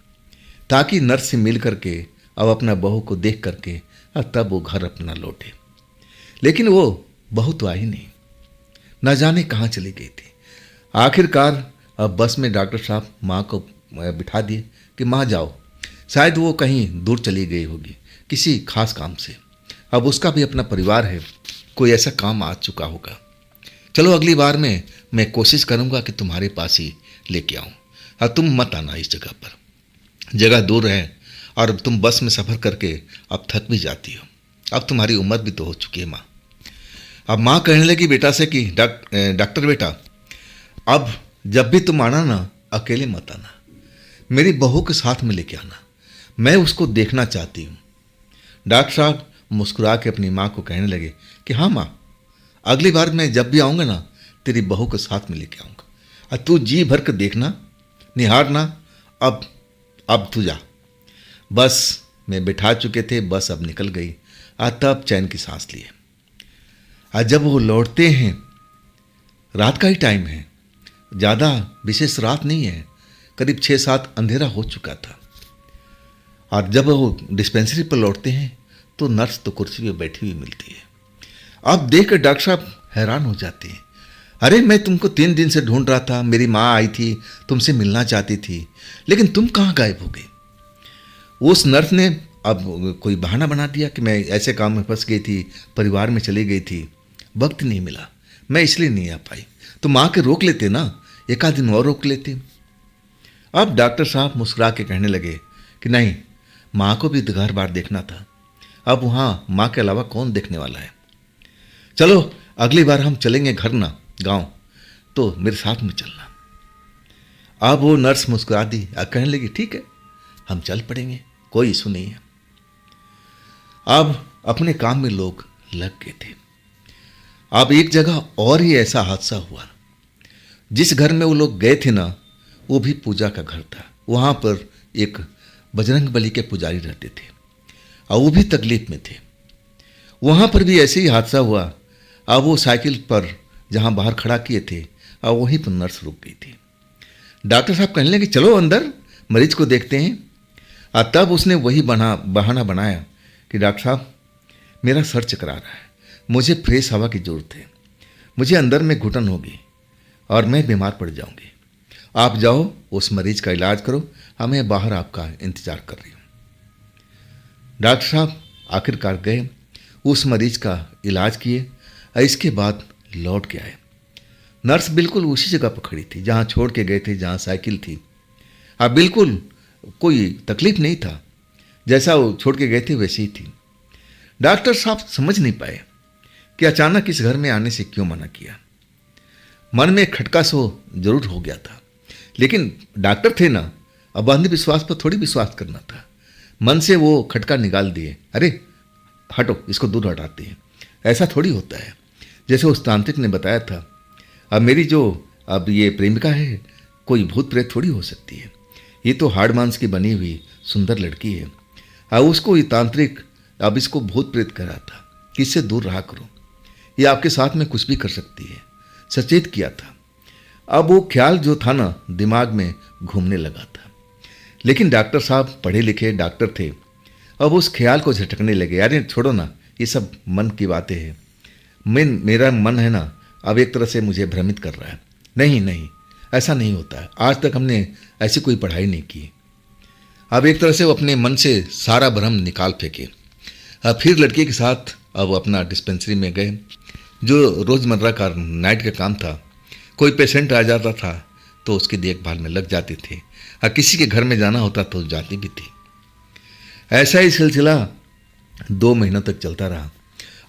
ताकि नर्स से मिल करके अब अपना बहू को देख करके और तब वो घर अपना लौटे। लेकिन वो बहू तो आई नहीं, न जाने कहाँ चली गई थी। आखिरकार अब बस में डॉक्टर साहब माँ को बिठा दिए कि माँ जाओ, शायद वो कहीं दूर चली गई होगी किसी खास काम से। अब उसका भी अपना परिवार है, कोई ऐसा काम आ चुका होगा। चलो अगली बार में मैं कोशिश करूँगा कि तुम्हारे पास ही लेके आऊँ, और तुम मत आना इस जगह पर, जगह दूर है और तुम बस में सफ़र करके अब थक भी जाती हो। अब तुम्हारी उम्र भी तो हो चुकी है माँ। अब माँ कहने लगी बेटा से कि डॉक्टर बेटा, अब जब भी तुम आना ना, अकेले मत आना, मेरी बहू के साथ में लेके आना, मैं उसको देखना चाहती हूँ। डॉक्टर साहब मुस्कुरा के अपनी माँ को कहने लगे कि हाँ माँ, अगली बार मैं जब भी आऊँगा ना, तेरी बहू के साथ में लेके आऊँगा, और तू जी भर कर देखना, निहारना। अब तू जा। बस में बिठा चुके थे, बस अब निकल गई। तब चैन की सांस लिए। आज जब वो लौटते हैं, रात का ही टाइम है, ज़्यादा विशेष रात नहीं है, करीब 6-7 अंधेरा हो चुका था। और जब वो डिस्पेंसरी पर लौटते हैं तो नर्स तो कुर्सी पे बैठी हुई मिलती है। अब देख कर डॉक्टर साहब हैरान हो जाते हैं, अरे मैं तुमको 3 दिन से ढूंढ रहा था, मेरी माँ आई थी, तुमसे मिलना चाहती थी, लेकिन तुम कहाँ गायब हो गए? उस नर्स ने अब कोई बहाना बना दिया कि मैं ऐसे काम में फंस गई थी, परिवार में चली गई थी, वक्त नहीं मिला, मैं इसलिए नहीं आ पाई। तो माँ के रोक लेते ना, 1 दिन और रोक लेते। अब डॉक्टर साहब मुस्कुरा के कहने लगे कि नहीं, माँ को भी घर बार देखना था, अब वहाँ माँ के अलावा कौन देखने वाला है। चलो अगली बार हम चलेंगे घर ना गांव, तो मेरे साथ में चलना। अब वो नर्स मुस्कुरा दी और कहने लगी ठीक है, हम चल पड़ेंगे, कोई इशू नहीं है। अब अपने काम में लोग लग गए थे। अब एक जगह और ही ऐसा हादसा हुआ, जिस घर में वो लोग गए थे ना, वो भी पूजा का घर था। वहाँ पर एक बजरंग बली के पुजारी रहते थे और वो भी तकलीफ में थे। वहाँ पर भी ऐसे ही हादसा हुआ। अब वो साइकिल पर जहाँ बाहर खड़ा किए थे, और वहीं पर नर्स रुक गई थी। डॉक्टर साहब कहने लगे चलो अंदर मरीज को देखते हैं। और तब उसने वही बहाना बनाया कि डॉक्टर साहब, मेरा सर चकरा रहा है, मुझे फ्रेश हवा की ज़रूरत है, मुझे अंदर में घुटन होगी और मैं बीमार पड़ जाऊंगी, आप जाओ उस मरीज का इलाज करो, हमें बाहर आपका इंतज़ार कर रही हूँ। डॉक्टर साहब आखिरकार गए, उस मरीज का इलाज किए और इसके बाद लौट के आए। नर्स बिल्कुल उसी जगह पर खड़ी थी जहाँ छोड़ के गए थे, जहाँ साइकिल थी। अब बिल्कुल कोई तकलीफ नहीं था, जैसा वो छोड़ के गए थे वैसे ही थी। डॉक्टर साहब समझ नहीं पाए कि अचानक इस घर में आने से क्यों मना किया। मन में एक खटका सो जरूर हो गया था, लेकिन डॉक्टर थे ना, अब अंधविश्वास पर थोड़ी विश्वास करना था। मन से वो खटका निकाल दिए, अरे हटो, इसको दूर हटाते हैं। ऐसा थोड़ी होता है जैसे उस तांत्रिक ने बताया था। अब मेरी जो अब ये प्रेमिका है, कोई भूत प्रेत थोड़ी हो सकती है, ये तो हाड़ मांस की बनी हुई सुंदर लड़की है। अब उसको ये तांत्रिक अब इसको भूत प्रेत कह रहा था कि इससे दूर रहा करो, ये आपके साथ में कुछ भी कर सकती है, सचेत किया था। अब वो ख्याल जो था ना दिमाग में घूमने लगा था, लेकिन डॉक्टर साहब पढ़े लिखे डॉक्टर थे, अब उस ख्याल को झटकने लगे, अरे छोड़ो ना, ये सब मन की बातें हैं। मेरा मन है ना अब एक तरह से मुझे भ्रमित कर रहा है। नहीं नहीं, ऐसा नहीं होता है, आज तक हमने ऐसी कोई पढ़ाई नहीं की। अब एक तरह से वो अपने मन से सारा भ्रम निकाल फेंके। अब फिर लड़के के साथ अब अपना डिस्पेंसरी में गए, जो रोज़मर्रा का नाइट का काम था। कोई पेशेंट आ जाता था तो उसकी देखभाल में लग जाते थे, और किसी के घर में जाना होता तो जाती भी थी। ऐसा ही सिलसिला 2 महीनों तक चलता रहा।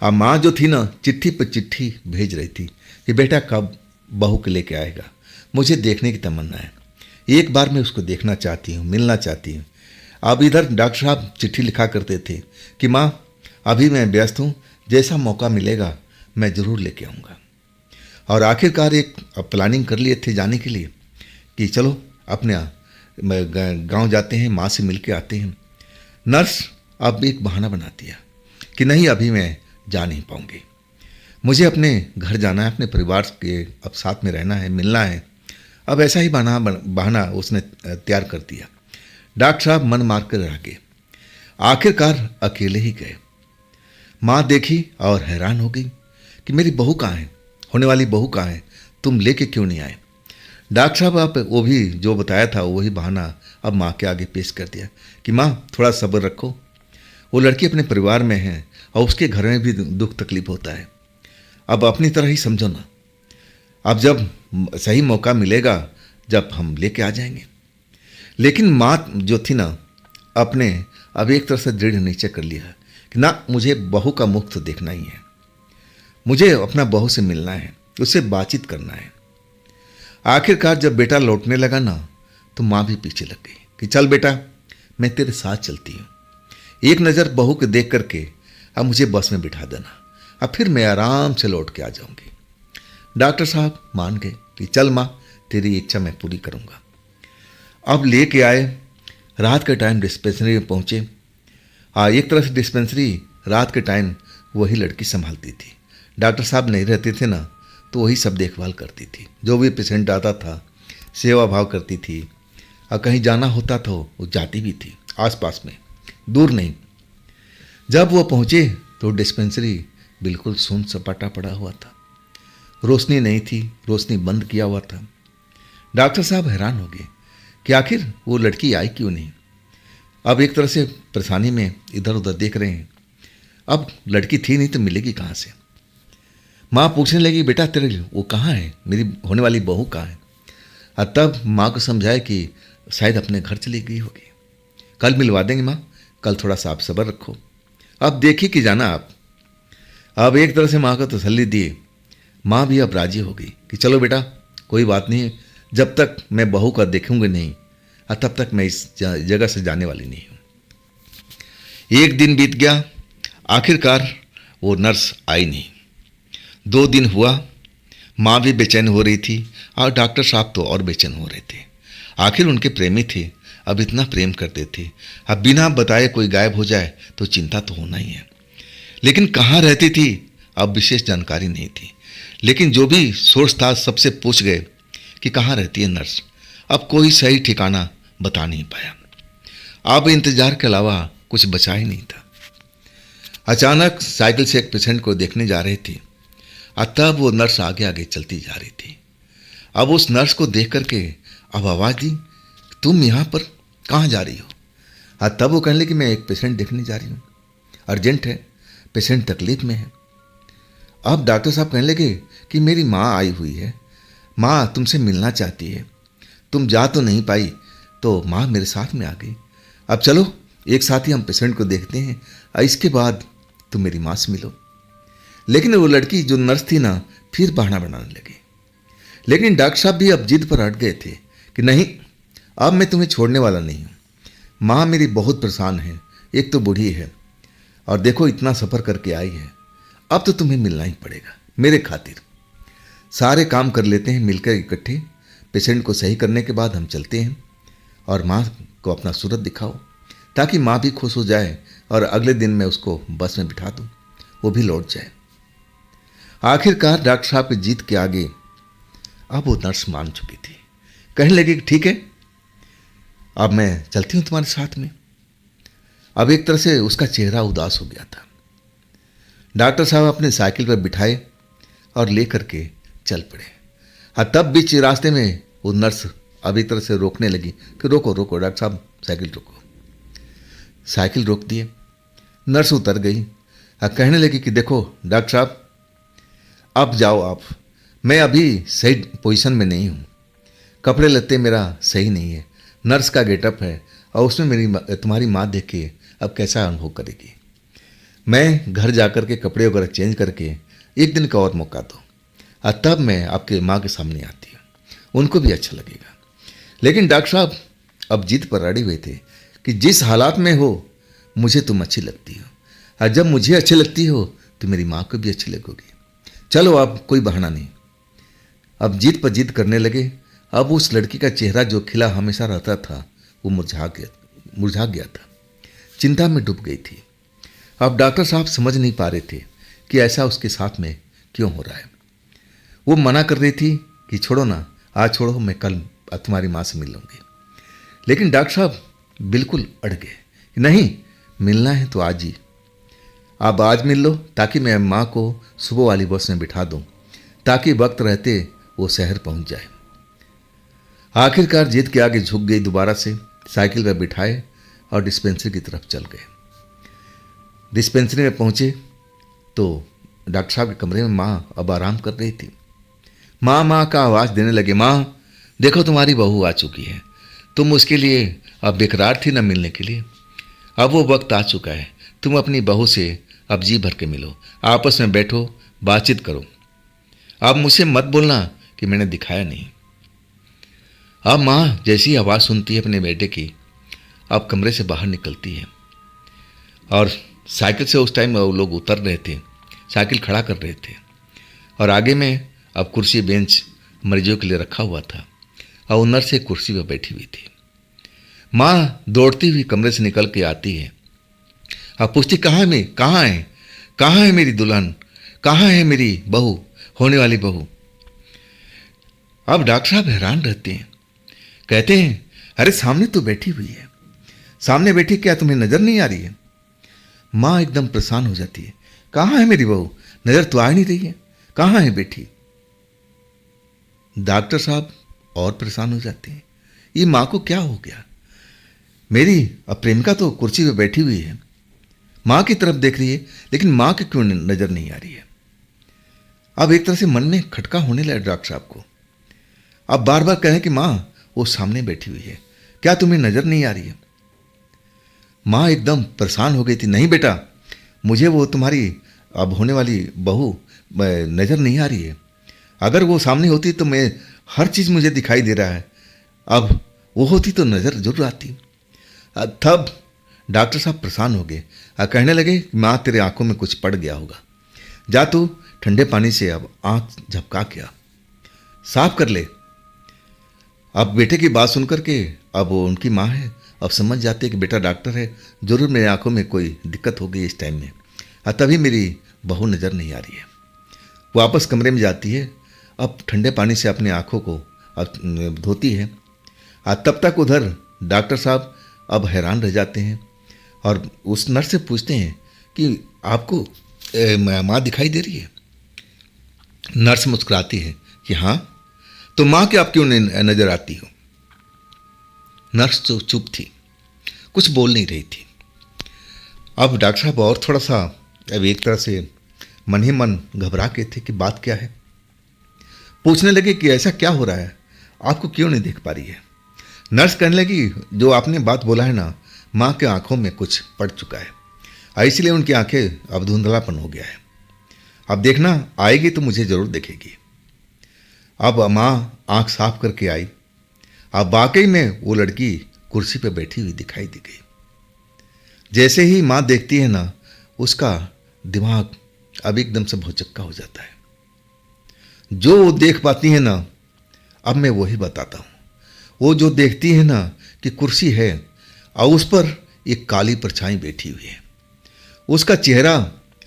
अब माँ जो थी ना, चिट्ठी पर चिट्ठी भेज रही थी कि बेटा कब बहू के लेके आएगा, मुझे देखने की तमन्ना है, एक बार मैं उसको देखना चाहती हूँ, मिलना चाहती हूँ। अब इधर डॉक्टर साहब चिट्ठी लिखा करते थे कि माँ अभी मैं व्यस्त हूँ, जैसा मौका मिलेगा मैं ज़रूर लेके आऊँगा। और आखिरकार एक प्लानिंग कर लिए थे जाने के लिए कि चलो अपने गांव जाते हैं, माँ से मिल के आते हैं। नर्स अब एक बहाना बना दिया कि नहीं, अभी मैं जा नहीं पाऊँगी, मुझे अपने घर जाना है, अपने परिवार के अब साथ में रहना है, मिलना है। अब ऐसा ही बहाना उसने तैयार कर दिया। डॉक्टर साहब मन मार कर रह गए, आखिरकार अकेले ही गए। माँ देखी और हैरान हो गई कि मेरी बहू कहाँ है, होने वाली बहू कहाँ है, तुम लेके क्यों नहीं आए। डॉक्टर साहब आप वो भी जो बताया था वही बहाना अब माँ के आगे पेश कर दिया कि माँ थोड़ा सब्र रखो, वो लड़की अपने परिवार में है और उसके घर में भी दुख तकलीफ होता है, अब अपनी तरह ही समझो ना, अब जब सही मौका मिलेगा जब हम लेके आ जाएंगे। लेकिन माँ जो थी ना, अपने अब एक तरह से दृढ़ निश्चय कर लिया कि ना, मुझे बहू का मुख तो देखना ही है, मुझे अपना बहू से मिलना है, उससे बातचीत करना है। आखिरकार जब बेटा लौटने लगा ना, तो माँ भी पीछे लग गई कि चल बेटा, मैं तेरे साथ चलती हूँ, एक नज़र बहू के देख करके अब मुझे बस में बिठा देना, अब फिर मैं आराम से लौट के आ जाऊंगी। डॉक्टर साहब मान गए कि चल माँ, तेरी इच्छा मैं पूरी करूंगा। अब लेके आए, रात के टाइम डिस्पेंसरी में पहुँचे। एक तरह से डिस्पेंसरी रात के टाइम वही लड़की संभालती थी, डॉक्टर साहब नहीं रहते थे ना, तो वही सब देखभाल करती थी। जो भी पेशेंट आता था सेवा भाव करती थी, और कहीं जाना होता तो वो जाती भी थी, आसपास में, दूर नहीं। जब वो पहुँचे तो डिस्पेंसरी बिल्कुल सुन सपाटा पड़ा हुआ था, रोशनी नहीं थी, रोशनी बंद किया हुआ था। डॉक्टर साहब हैरान हो गए कि आखिर वो लड़की आई क्यों नहीं। अब एक तरह से परेशानी में इधर उधर देख रहे हैं, अब लड़की थी नहीं तो मिलेगी कहाँ से। माँ पूछने लगी, बेटा तेरे वो कहाँ है, मेरी होने वाली बहू कहाँ है। और तब माँ को समझाया कि शायद अपने घर चली गई होगी, कल मिलवा देंगे माँ, कल थोड़ा सा आप सब्र रखो, अब देखिए कि जाना आप। अब एक तरह से माँ को तसल्ली दिए, माँ भी अब राजी हो गई कि चलो बेटा कोई बात नहीं है, जब तक मैं बहू का देखूंगी नहीं और तब तक मैं इस जगह से जाने वाली नहीं हूँ। एक दिन बीत गया, आखिरकार वो नर्स आई नहीं। 2 दिन हुआ, माँ भी बेचैन हो रही थी और डॉक्टर साहब तो और बेचैन हो रहे थे। आखिर उनके प्रेमी थे, अब इतना प्रेम करते थे, अब बिना बताए कोई गायब हो जाए तो चिंता तो होना ही है। लेकिन कहाँ रहती थी अब विशेष जानकारी नहीं थी, लेकिन जो भी सोर्स था सबसे पूछ गए कि कहाँ रहती है नर्स। अब कोई सही ठिकाना बता नहीं पाया, अब इंतजार के अलावा कुछ बचा ही नहीं था। अचानक साइकिल से एक पेशेंट को देखने जा रही थी, और तब वो नर्स आगे आगे चलती जा रही थी। अब उस नर्स को देख करके अब आवाज़ दी, तुम यहाँ पर कहाँ जा रही हो। और तब वो कहने लगी, मैं एक पेशेंट देखने जा रही हूँ, अर्जेंट है, पेशेंट तकलीफ में है। अब डॉक्टर साहब कहने लगे कि मेरी माँ आई हुई है, माँ तुमसे मिलना चाहती है, तुम जा तो नहीं पाई तो माँ मेरे साथ में आ गई, अब चलो एक साथ ही हम पेशेंट को देखते हैं और इसके बाद तुम मेरी माँ से मिलो। लेकिन वो लड़की जो नर्स थी ना, फिर बहाना बनाने लगी, लेकिन डॉक्टर साहब भी अब जिद पर अड़ गए थे कि नहीं, अब मैं तुम्हें छोड़ने वाला नहीं हूँ। माँ मेरी बहुत परेशान है, एक तो बूढ़ी है और देखो इतना सफ़र करके आई है, अब तो तुम्हें मिलना ही पड़ेगा मेरे खातिर। सारे काम कर लेते हैं मिलकर इकट्ठे, पेशेंट को सही करने के बाद हम चलते हैं और माँ को अपना सूरत दिखाओ ताकि माँ भी खुश हो जाए और अगले दिन मैं उसको बस में बिठा दूँ, वो भी लौट जाए। आखिरकार डॉक्टर साहब की जीत के आगे अब वो नर्स मान चुकी थी। कहने लगी कि ठीक है, अब मैं चलती हूँ तुम्हारे साथ में। अब एक तरह से उसका चेहरा उदास हो गया था। डॉक्टर साहब अपने साइकिल पर बिठाए और ले करके चल पड़े। हाँ, तब बीच रास्ते में वो नर्स अब एक तरह से रोकने लगी कि रोको रोको डॉक्टर साहब, साइकिल रोको। साइकिल रोक दिए, नर्स उतर गई और कहने लगी कि देखो डॉक्टर साहब, अब जाओ आप, मैं अभी सही पोजीशन में नहीं हूँ, कपड़े लत्ते मेरा सही नहीं है, नर्स का गेटअप है और उसमें मेरी तुम्हारी माँ देख के अब कैसा अनुभव करेगी। मैं घर जा कर के कपड़े वगैरह चेंज करके एक दिन का और मौका दो और तब मैं आपके माँ के सामने आती हूँ, उनको भी अच्छा लगेगा। लेकिन डॉक्टर साहब अब जिद पर अड़े हुए थे कि जिस हालात में हो मुझे तुम अच्छी लगती हो और जब मुझे अच्छी लगती हो तो मेरी माँ को भी अच्छी लगोगी। चलो अब कोई बहाना नहीं। अब जिद पर जिद करने लगे। अब उस लड़की का चेहरा जो खिला हमेशा रहता था वो मुरझा गया था, चिंता में डूब गई थी। अब डॉक्टर साहब समझ नहीं पा रहे थे कि ऐसा उसके साथ में क्यों हो रहा है। वो मना कर रही थी कि छोड़ो ना, आज छोड़ो, मैं कल तुम्हारी माँ से मिल लूँगी। लेकिन डॉक्टर साहब बिल्कुल अड़ गए, नहीं, मिलना है तो आज ही, आप आज मिल लो ताकि मैं माँ को सुबह वाली बस में बिठा दूँ ताकि वक्त रहते वो शहर पहुँच जाए। आखिरकार जिद के आगे झुक गई, दोबारा से साइकिल पर बिठाए और डिस्पेंसरी की तरफ चल गए। डिस्पेंसरी में पहुँचे तो डॉक्टर साहब के कमरे में माँ अब आराम कर रही थी। माँ माँ का आवाज़ देने लगे, माँ देखो तुम्हारी बहू आ चुकी है, तुम उसके लिए अब बेकरार थी ना मिलने के लिए, अब वो वक्त आ चुका है, तुम अपनी बहू से अब जी भर के मिलो, आपस में बैठो, बातचीत करो। अब मुझसे मत बोलना कि मैंने दिखाया नहीं। अब माँ जैसी आवाज़ सुनती है अपने बेटे की, अब कमरे से बाहर निकलती है और साइकिल से उस टाइम वो लोग उतर रहे थे, साइकिल खड़ा कर रहे थे और आगे में अब कुर्सी बेंच मरीजों के लिए रखा हुआ था और वो नर्स एक कुर्सी पर बैठी हुई थी। माँ दौड़ती हुई कमरे से निकल के आती है। अब पूछती, कहाँ है मेरी दुल्हन, कहाँ है मेरी बहू, होने वाली बहू। अब डॉक्टर साहब हैरान रहते हैं, कहते हैं, अरे सामने तो बैठी हुई है, सामने बैठी, क्या तुम्हें नजर नहीं आ रही है। माँ एकदम परेशान हो जाती है, कहाँ है मेरी बहू, नजर तो आ नहीं रही है, कहाँ है बेटी। डॉक्टर साहब और परेशान हो जाते हैं, ये माँ को क्या हो गया, मेरी प्रेमिका तो कुर्सी पे बैठी हुई है, माँ की तरफ देख रही है, लेकिन माँ की क्यों नजर नहीं आ रही है। अब एक तरह से मन में खटका होने लगा डॉक्टर साहब को। अब बार बार कहें कि माँ वो सामने बैठी हुई है, क्या तुम्हें नजर नहीं आ रही है। माँ एकदम परेशान हो गई थी, नहीं बेटा, मुझे वो तुम्हारी अब होने वाली बहू नजर नहीं आ रही है, अगर वो सामने होती तो मैं हर चीज़ मुझे दिखाई दे रहा है, अब वो होती तो नज़र जरूर आती। तब डॉक्टर साहब परेशान हो गए और कहने लगे, माँ तेरे आंखों में कुछ पड़ गया होगा, जा तू ठंडे पानी से अब आँख झपका के आ, साफ कर ले। अब बेटे की बात सुनकर के अब वो उनकी माँ है, अब समझ जाते कि बेटा डॉक्टर है, जरूर मेरी आंखों में कोई दिक्कत हो गई इस टाइम में, तभी मेरी बहू नज़र नहीं आ रही है। वापस कमरे में जाती है, अब ठंडे पानी से अपनी आंखों को धोती है। तब तक उधर डॉक्टर साहब अब हैरान रह जाते हैं और उस नर्स से पूछते हैं कि आपको माँ दिखाई दे रही है। नर्स मुस्कुराती है कि हाँ, तो माँ के आप क्यों नजर आती हो। नर्स तो चुप थी, कुछ बोल नहीं रही थी। अब डॉक्टर साहब और थोड़ा सा अब एक तरह से मन ही मन घबरा के थे कि बात क्या है। पूछने लगे कि ऐसा क्या हो रहा है, आपको क्यों नहीं देख पा रही है। नर्स कहने लगी, जो आपने बात बोला है ना, माँ के आंखों में कुछ पड़ चुका है, इसलिए उनकी आंखें अब धुंधलापन हो गया है, अब देखना आएगी तो मुझे ज़रूर देखेगी। अब माँ आंख साफ करके आई। अब वाकई में वो लड़की कुर्सी पर बैठी हुई दिखाई दी गई। जैसे ही माँ देखती है ना, उसका दिमाग अब एकदम से भौचक्का हो जाता है। जो वो देख पाती है ना, अब मैं वही बताता हूँ। वो जो देखती है ना कि कुर्सी है और उस पर एक काली परछाई बैठी हुई है। उसका चेहरा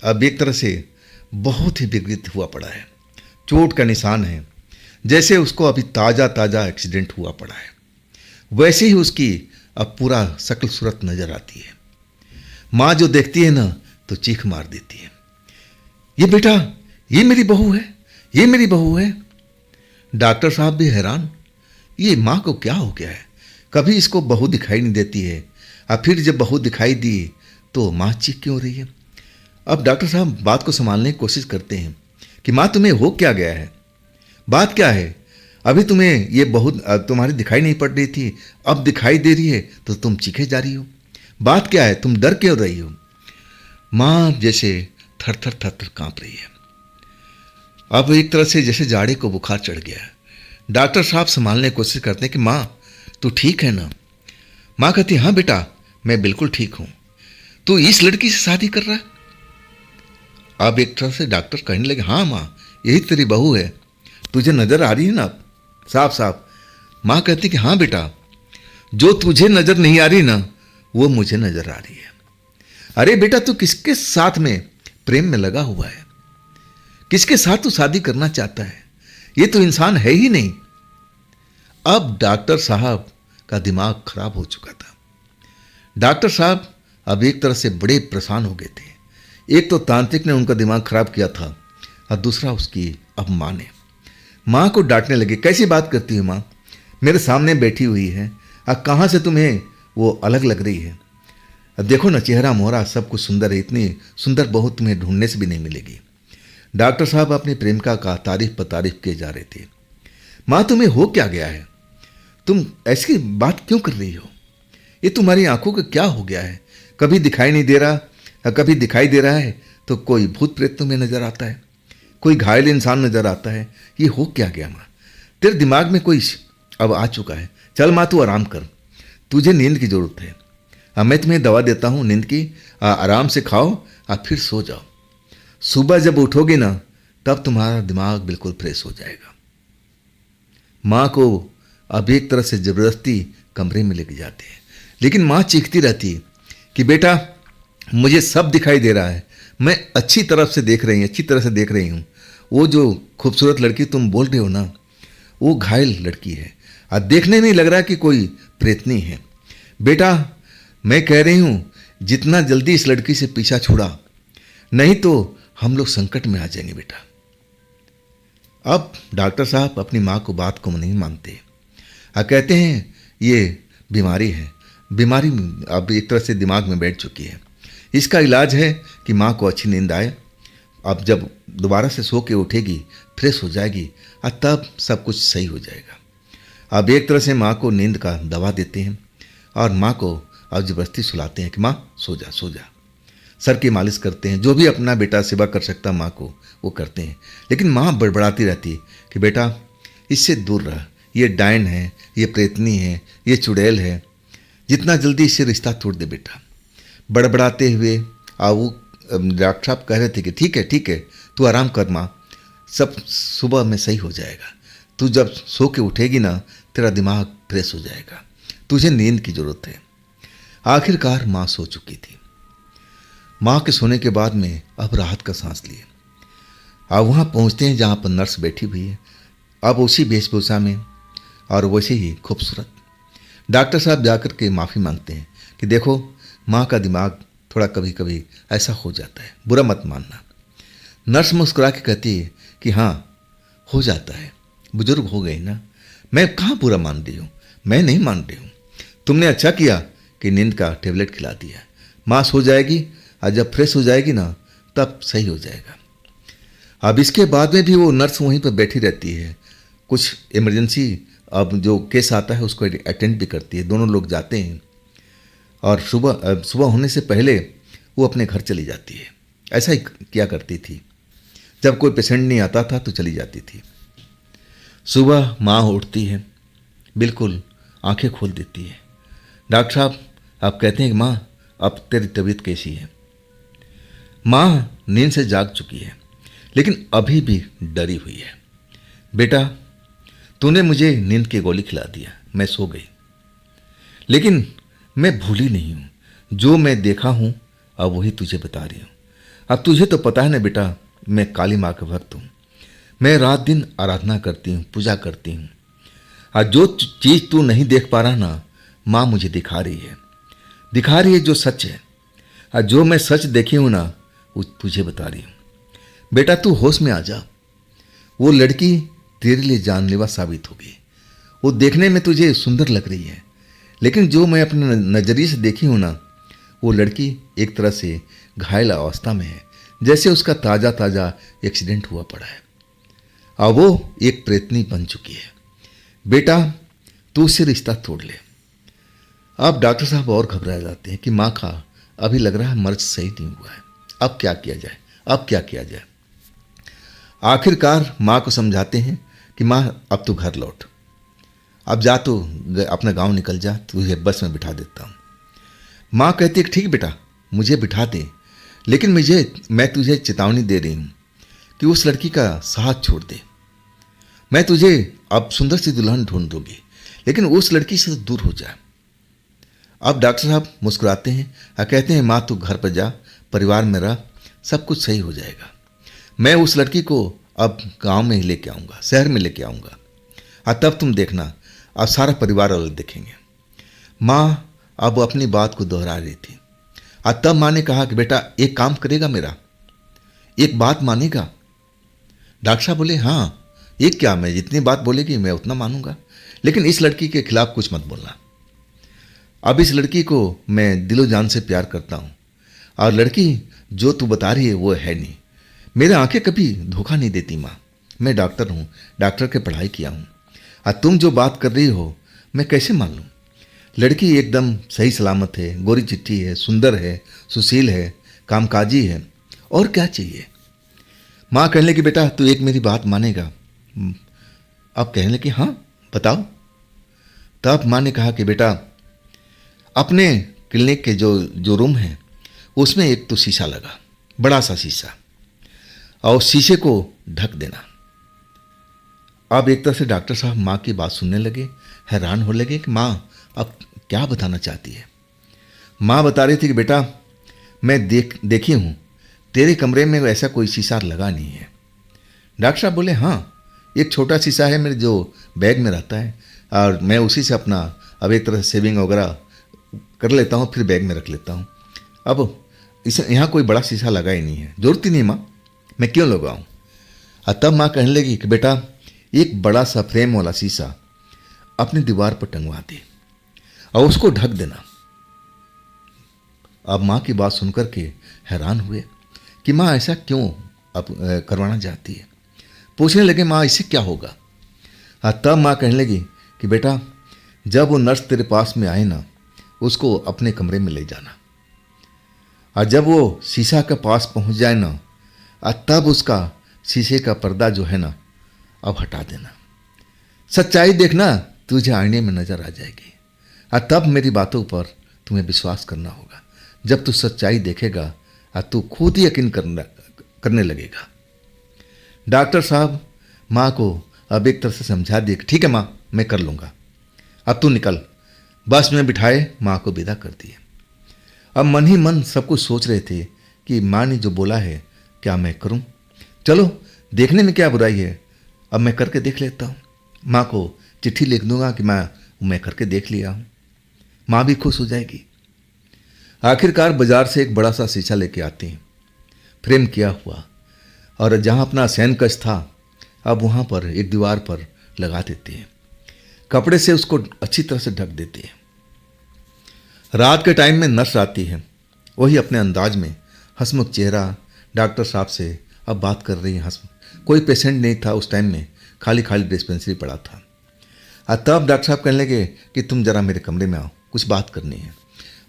अब एक तरह से बहुत ही विकृत हुआ पड़ा है, चोट का निशान है, जैसे उसको अभी ताज़ा ताज़ा एक्सीडेंट हुआ पड़ा है। वैसे ही उसकी अब पूरा शक्ल सूरत नजर आती है। माँ जो देखती है ना तो चीख मार देती है, ये बेटा, ये मेरी बहू है, ये मेरी बहू है। डॉक्टर साहब भी हैरान, ये माँ को क्या हो गया है, कभी इसको बहू दिखाई नहीं देती है, और फिर जब बहू दिखाई दी तो माँ चीख क्यों रही है। अब डॉक्टर साहब बात को संभालने की कोशिश करते हैं कि माँ तुम्हें हो क्या गया है, बात क्या है, अभी तुम्हें ये बहू तुम्हारी दिखाई नहीं पड़ रही थी, अब दिखाई दे रही है तो तुम चीखे जा रही हो, बात क्या है, तुम डर क्यों रही हो। माँ जैसे थर थर थर थर कांप रही है। अब एक तरह से जैसे जाड़े को बुखार चढ़ गया है। डॉक्टर साहब संभालने की कोशिश करते हैं कि माँ तू ठीक है ना। माँ कहती हाँ बेटा, मैं बिल्कुल ठीक हूं, तू इस लड़की से शादी कर रहा है। अब एक तरह से डॉक्टर कहने लगे हाँ माँ, यही तेरी बहू है, तुझे नजर आ रही है ना साफ साफ। माँ कहती कि हाँ बेटा, जो तुझे नजर नहीं आ रही ना वो मुझे नजर आ रही है। अरे बेटा, तू किसके साथ में प्रेम में लगा हुआ है, किसके साथ तू शादी करना चाहता है, ये तो इंसान है ही नहीं। अब डॉक्टर साहब का दिमाग खराब हो चुका था। डॉक्टर साहब अब एक तरह से बड़े परेशान हो गए थे। एक तो तांत्रिक ने उनका दिमाग खराब किया था और दूसरा उसकी अब माँ ने। माँ को डांटने लगे, कैसी बात करती हो माँ, मेरे सामने बैठी हुई है, अब कहाँ से तुम्हें वो अलग लग रही है। अब देखो ना, चेहरा मोहरा सब कुछ सुंदर है, इतनी सुंदर बहू तुम्हें ढूंढने से भी नहीं मिलेगी। डॉक्टर साहब अपनी प्रेमिका का तारीफ पर तारीफ किए जा रहे थे। माँ तुम्हें हो क्या गया है, तुम ऐसी बात क्यों कर रही हो, ये तुम्हारी आंखों को क्या हो गया है, कभी दिखाई नहीं दे रहा, कभी दिखाई दे रहा है तो कोई भूत प्रेत तुम्हें नजर आता है, कोई घायल इंसान नजर आता है, ये हो क्या गया माँ, तेरे दिमाग में कोई अब आ चुका है। चल माँ तू आराम कर, तुझे नींद की जरूरत है, मैं तुम्हें दवा देता हूँ नींद की, आराम से खाओ और फिर सो जाओ। सुबह जब उठोगे ना तब तुम्हारा दिमाग बिल्कुल फ्रेश हो जाएगा। माँ को अब एक तरह से जबरदस्ती कमरे में लेके जाते हैं, लेकिन माँ चीखती रहती है कि बेटा मुझे सब दिखाई दे रहा है, मैं अच्छी तरह से देख रही हूँ, वो जो खूबसूरत लड़की तुम बोल रहे हो ना वो घायल लड़की है, और देखने में लग रहा है कि कोई प्रेतनी है। बेटा मैं कह रही हूँ जितना जल्दी इस लड़की से पीछा छुड़ा, नहीं तो हम लोग संकट में आ जाएंगे बेटा। अब डॉक्टर साहब अपनी माँ को बात को नहीं मानते, कहते हैं ये बीमारी है, बीमारी अब एक तरह से दिमाग में बैठ चुकी है, इसका इलाज है कि माँ को अच्छी नींद आए, अब जब दोबारा से सो के उठेगी फ्रेश हो जाएगी और तब सब कुछ सही हो जाएगा। अब एक तरह से माँ को नींद का दवा देते हैं और माँ को अब जबरदस्ती सुलाते हैं कि माँ सो जा सो जा, सर की मालिश करते हैं, जो भी अपना बेटा सेवा कर सकता माँ को वो करते हैं। लेकिन माँ बड़बड़ाती रहती है कि बेटा इससे दूर रह, ये डायन है, ये प्रेतनी है, ये चुड़ैल है, जितना जल्दी इससे रिश्ता तोड़ दे बेटा। बड़बड़ाते हुए वो डॉक्टर साहब कह रहे थे कि ठीक है तू आराम कर माँ, सब सुबह में सही हो जाएगा, तू जब सो के उठेगी ना तेरा दिमाग फ्रेश हो जाएगा, तुझे नींद की ज़रूरत है। आखिरकार माँ सो चुकी थी। माँ के सोने के बाद में अब राहत का सांस लिए। अब वहाँ पहुँचते हैं जहाँ पर नर्स बैठी हुई है, अब उसी वेशभूषा में और वैसे ही खूबसूरत। डॉक्टर साहब जाकर के माफ़ी मांगते हैं कि देखो माँ का दिमाग थोड़ा कभी कभी ऐसा हो जाता है, बुरा मत मानना। नर्स मुस्कुरा के कहती है कि हाँ हो जाता है, बुजुर्ग हो गई ना, मैं कहाँ बुरा मान रही हूँ, मैं नहीं मान रही हूँ, तुमने अच्छा किया कि नींद का टेबलेट खिला दिया, माँ सो जाएगी और जब फ्रेश हो जाएगी ना तब सही हो जाएगा। अब इसके बाद में भी वो नर्स वहीं पर बैठी रहती है, कुछ इमरजेंसी अब जो केस आता है उसको अटेंड भी करती है। दोनों लोग जाते हैं और सुबह होने से पहले वो अपने घर चली जाती है। ऐसा ही किया करती थी, जब कोई पेशेंट नहीं आता था तो चली जाती थी। सुबह माँ उठती है, बिल्कुल आंखें खोल देती है। डॉक्टर साहब आप कहते हैं कि माँ अब तेरी तबीयत कैसी है। माँ नींद से जाग चुकी है, लेकिन अभी भी डरी हुई है। बेटा तूने मुझे नींद की गोली खिला दिया, मैं सो गई, लेकिन मैं भूली नहीं हूँ। जो मैं देखा हूँ अब वही तुझे बता रही हूँ। अब तुझे तो पता है ना बेटा, मैं काली माँ का भक्त हूँ। मैं रात दिन आराधना करती हूँ, पूजा करती हूँ। और जो चीज़ तू नहीं देख पा रहा ना, माँ मुझे दिखा रही है जो सच है। और जो मैं सच देखी हूँ ना, वो तुझे बता रही हूँ। बेटा तू होश में आ जा। वो लड़की तेरे लिए जानलेवा साबित होगी। वो देखने में तुझे सुंदर लग रही है, लेकिन जो मैं अपने नज़रिए से देखी हूँ ना, वो लड़की एक तरह से घायल अवस्था में है, जैसे उसका ताज़ा ताज़ा एक्सीडेंट हुआ पड़ा है और वो एक प्रेतनी बन चुकी है। बेटा तू उससे रिश्ता तोड़ ले। अब डॉक्टर साहब और घबरा जाते हैं कि माँ का अभी लग रहा है मर्ज सही नहीं हुआ है। अब क्या किया जाए, अब क्या किया जाए। आखिरकार माँ को समझाते हैं कि माँ अब तू घर लौट, अब जा तो अपना गांव निकल जा, तुझे बस में बिठा देता हूँ। माँ कहती है ठीक बेटा मुझे बिठा दे, लेकिन मैं तुझे चेतावनी दे रही हूँ कि उस लड़की का साथ छोड़ दे। मैं तुझे अब सुंदर सी दुल्हन ढूंढ दूंगी, लेकिन उस लड़की से दूर हो जा। अब डॉक्टर साहब मुस्कुराते हैं और कहते हैं माँ तू घर पर जा, परिवार में रह, सब कुछ सही हो जाएगा। मैं उस लड़की को अब गांव में ही लेके आऊँगा, शहर में लेके आऊँगा, और तब तुम देखना अब सारा परिवार अलग देखेंगे। माँ अब अपनी बात को दोहरा रही थी और तब माँ ने कहा कि बेटा एक काम करेगा मेरा, एक बात मानेगा। डॉक्टर साहब बोले हाँ एक क्या, मैं जितनी बात बोलेगी मैं उतना मानूंगा, लेकिन इस लड़की के खिलाफ कुछ मत बोलना। अब इस लड़की को मैं दिलो जान से प्यार करता हूँ और लड़की जो तू बता रही है वो है नहीं। मेरे आंखें कभी धोखा नहीं देती माँ, मैं डॉक्टर हूँ, डॉक्टर के पढ़ाई किया हूँ, और तुम जो बात कर रही हो मैं कैसे मान लूँ। लड़की एकदम सही सलामत है, गोरी चिट्ठी है, सुंदर है, सुशील है, कामकाजी है, और क्या चाहिए। माँ कहने लगी बेटा तू एक मेरी बात मानेगा। अब कहने लगी हाँ बताओ। तब माँ ने कहा कि बेटा अपने क्लिनिक के जो रूम है उसमें एक तो शीशा लगा, बड़ा सा शीशा, और उस शीशे को ढक देना। अब एक तरह से डॉक्टर साहब माँ की बात सुनने लगे, हैरान होने लगे कि माँ अब क्या बताना चाहती है। माँ बता रही थी कि बेटा मैं देखी हूँ तेरे कमरे में ऐसा कोई शीशा लगा नहीं है। डॉक्टर साहब बोले हाँ एक छोटा शीशा है मेरे जो बैग में रहता है, और मैं उसी से अपना अब एक तरह से सेविंग वगैरह कर लेता हूँ, फिर बैग में रख लेता हूँ। अब इस यहाँ कोई बड़ा शीशा लगा ही नहीं है, जरूरत ही नहीं माँ, मैं क्यों लगाऊँ। और तब माँ कहने लगी कि बेटा एक बड़ा सा फ्रेम वाला शीशा अपनी दीवार पर टंगवा दे और उसको ढक देना। अब माँ की बात सुनकर के हैरान हुए कि माँ ऐसा क्यों अब करवाना चाहती है। पूछने लगे माँ इससे क्या होगा। तब माँ कहने लगी कि बेटा जब वो नर्स तेरे पास में आए ना, उसको अपने कमरे में ले जाना, और जब वो शीशा के पास पहुंच जाए ना, तब उसका शीशे का पर्दा जो है ना अब हटा देना। सच्चाई देखना तुझे आईने में नजर आ जाएगी, और तब मेरी बातों पर तुम्हें विश्वास करना होगा। जब तू सच्चाई देखेगा तू खुद ही यकीन करने लगेगा। डॉक्टर साहब माँ को अब एक तरह से समझा दिए कि ठीक है माँ मैं कर लूँगा, अब तू निकल। बस में बिठाए माँ को विदा कर दिए। अब मन ही मन सब कुछ सोच रहे थे कि माँ ने जो बोला है क्या मैं करूँ, चलो देखने में क्या बुराई है, अब मैं करके देख लेता हूँ। माँ को चिट्ठी लिख दूंगा कि मैं करके देख लिया हूँ, माँ भी खुश हो जाएगी। आखिरकार बाजार से एक बड़ा सा शीशा लेके आते हैं, फ्रेम किया हुआ, और जहाँ अपना शयन कक्ष था अब वहाँ पर एक दीवार पर लगा देते हैं, कपड़े से उसको अच्छी तरह से ढक देते हैं। रात के टाइम में नर्स आती है, वही अपने अंदाज में हंसमुख चेहरा डॉक्टर साहब से अब बात कर रही है। हंसमुख, कोई पेशेंट नहीं था उस टाइम में, खाली खाली डिस्पेंसरी पड़ा था। तब डॉक्टर साहब कहने लगे कि तुम जरा मेरे कमरे में आओ, कुछ बात करनी है।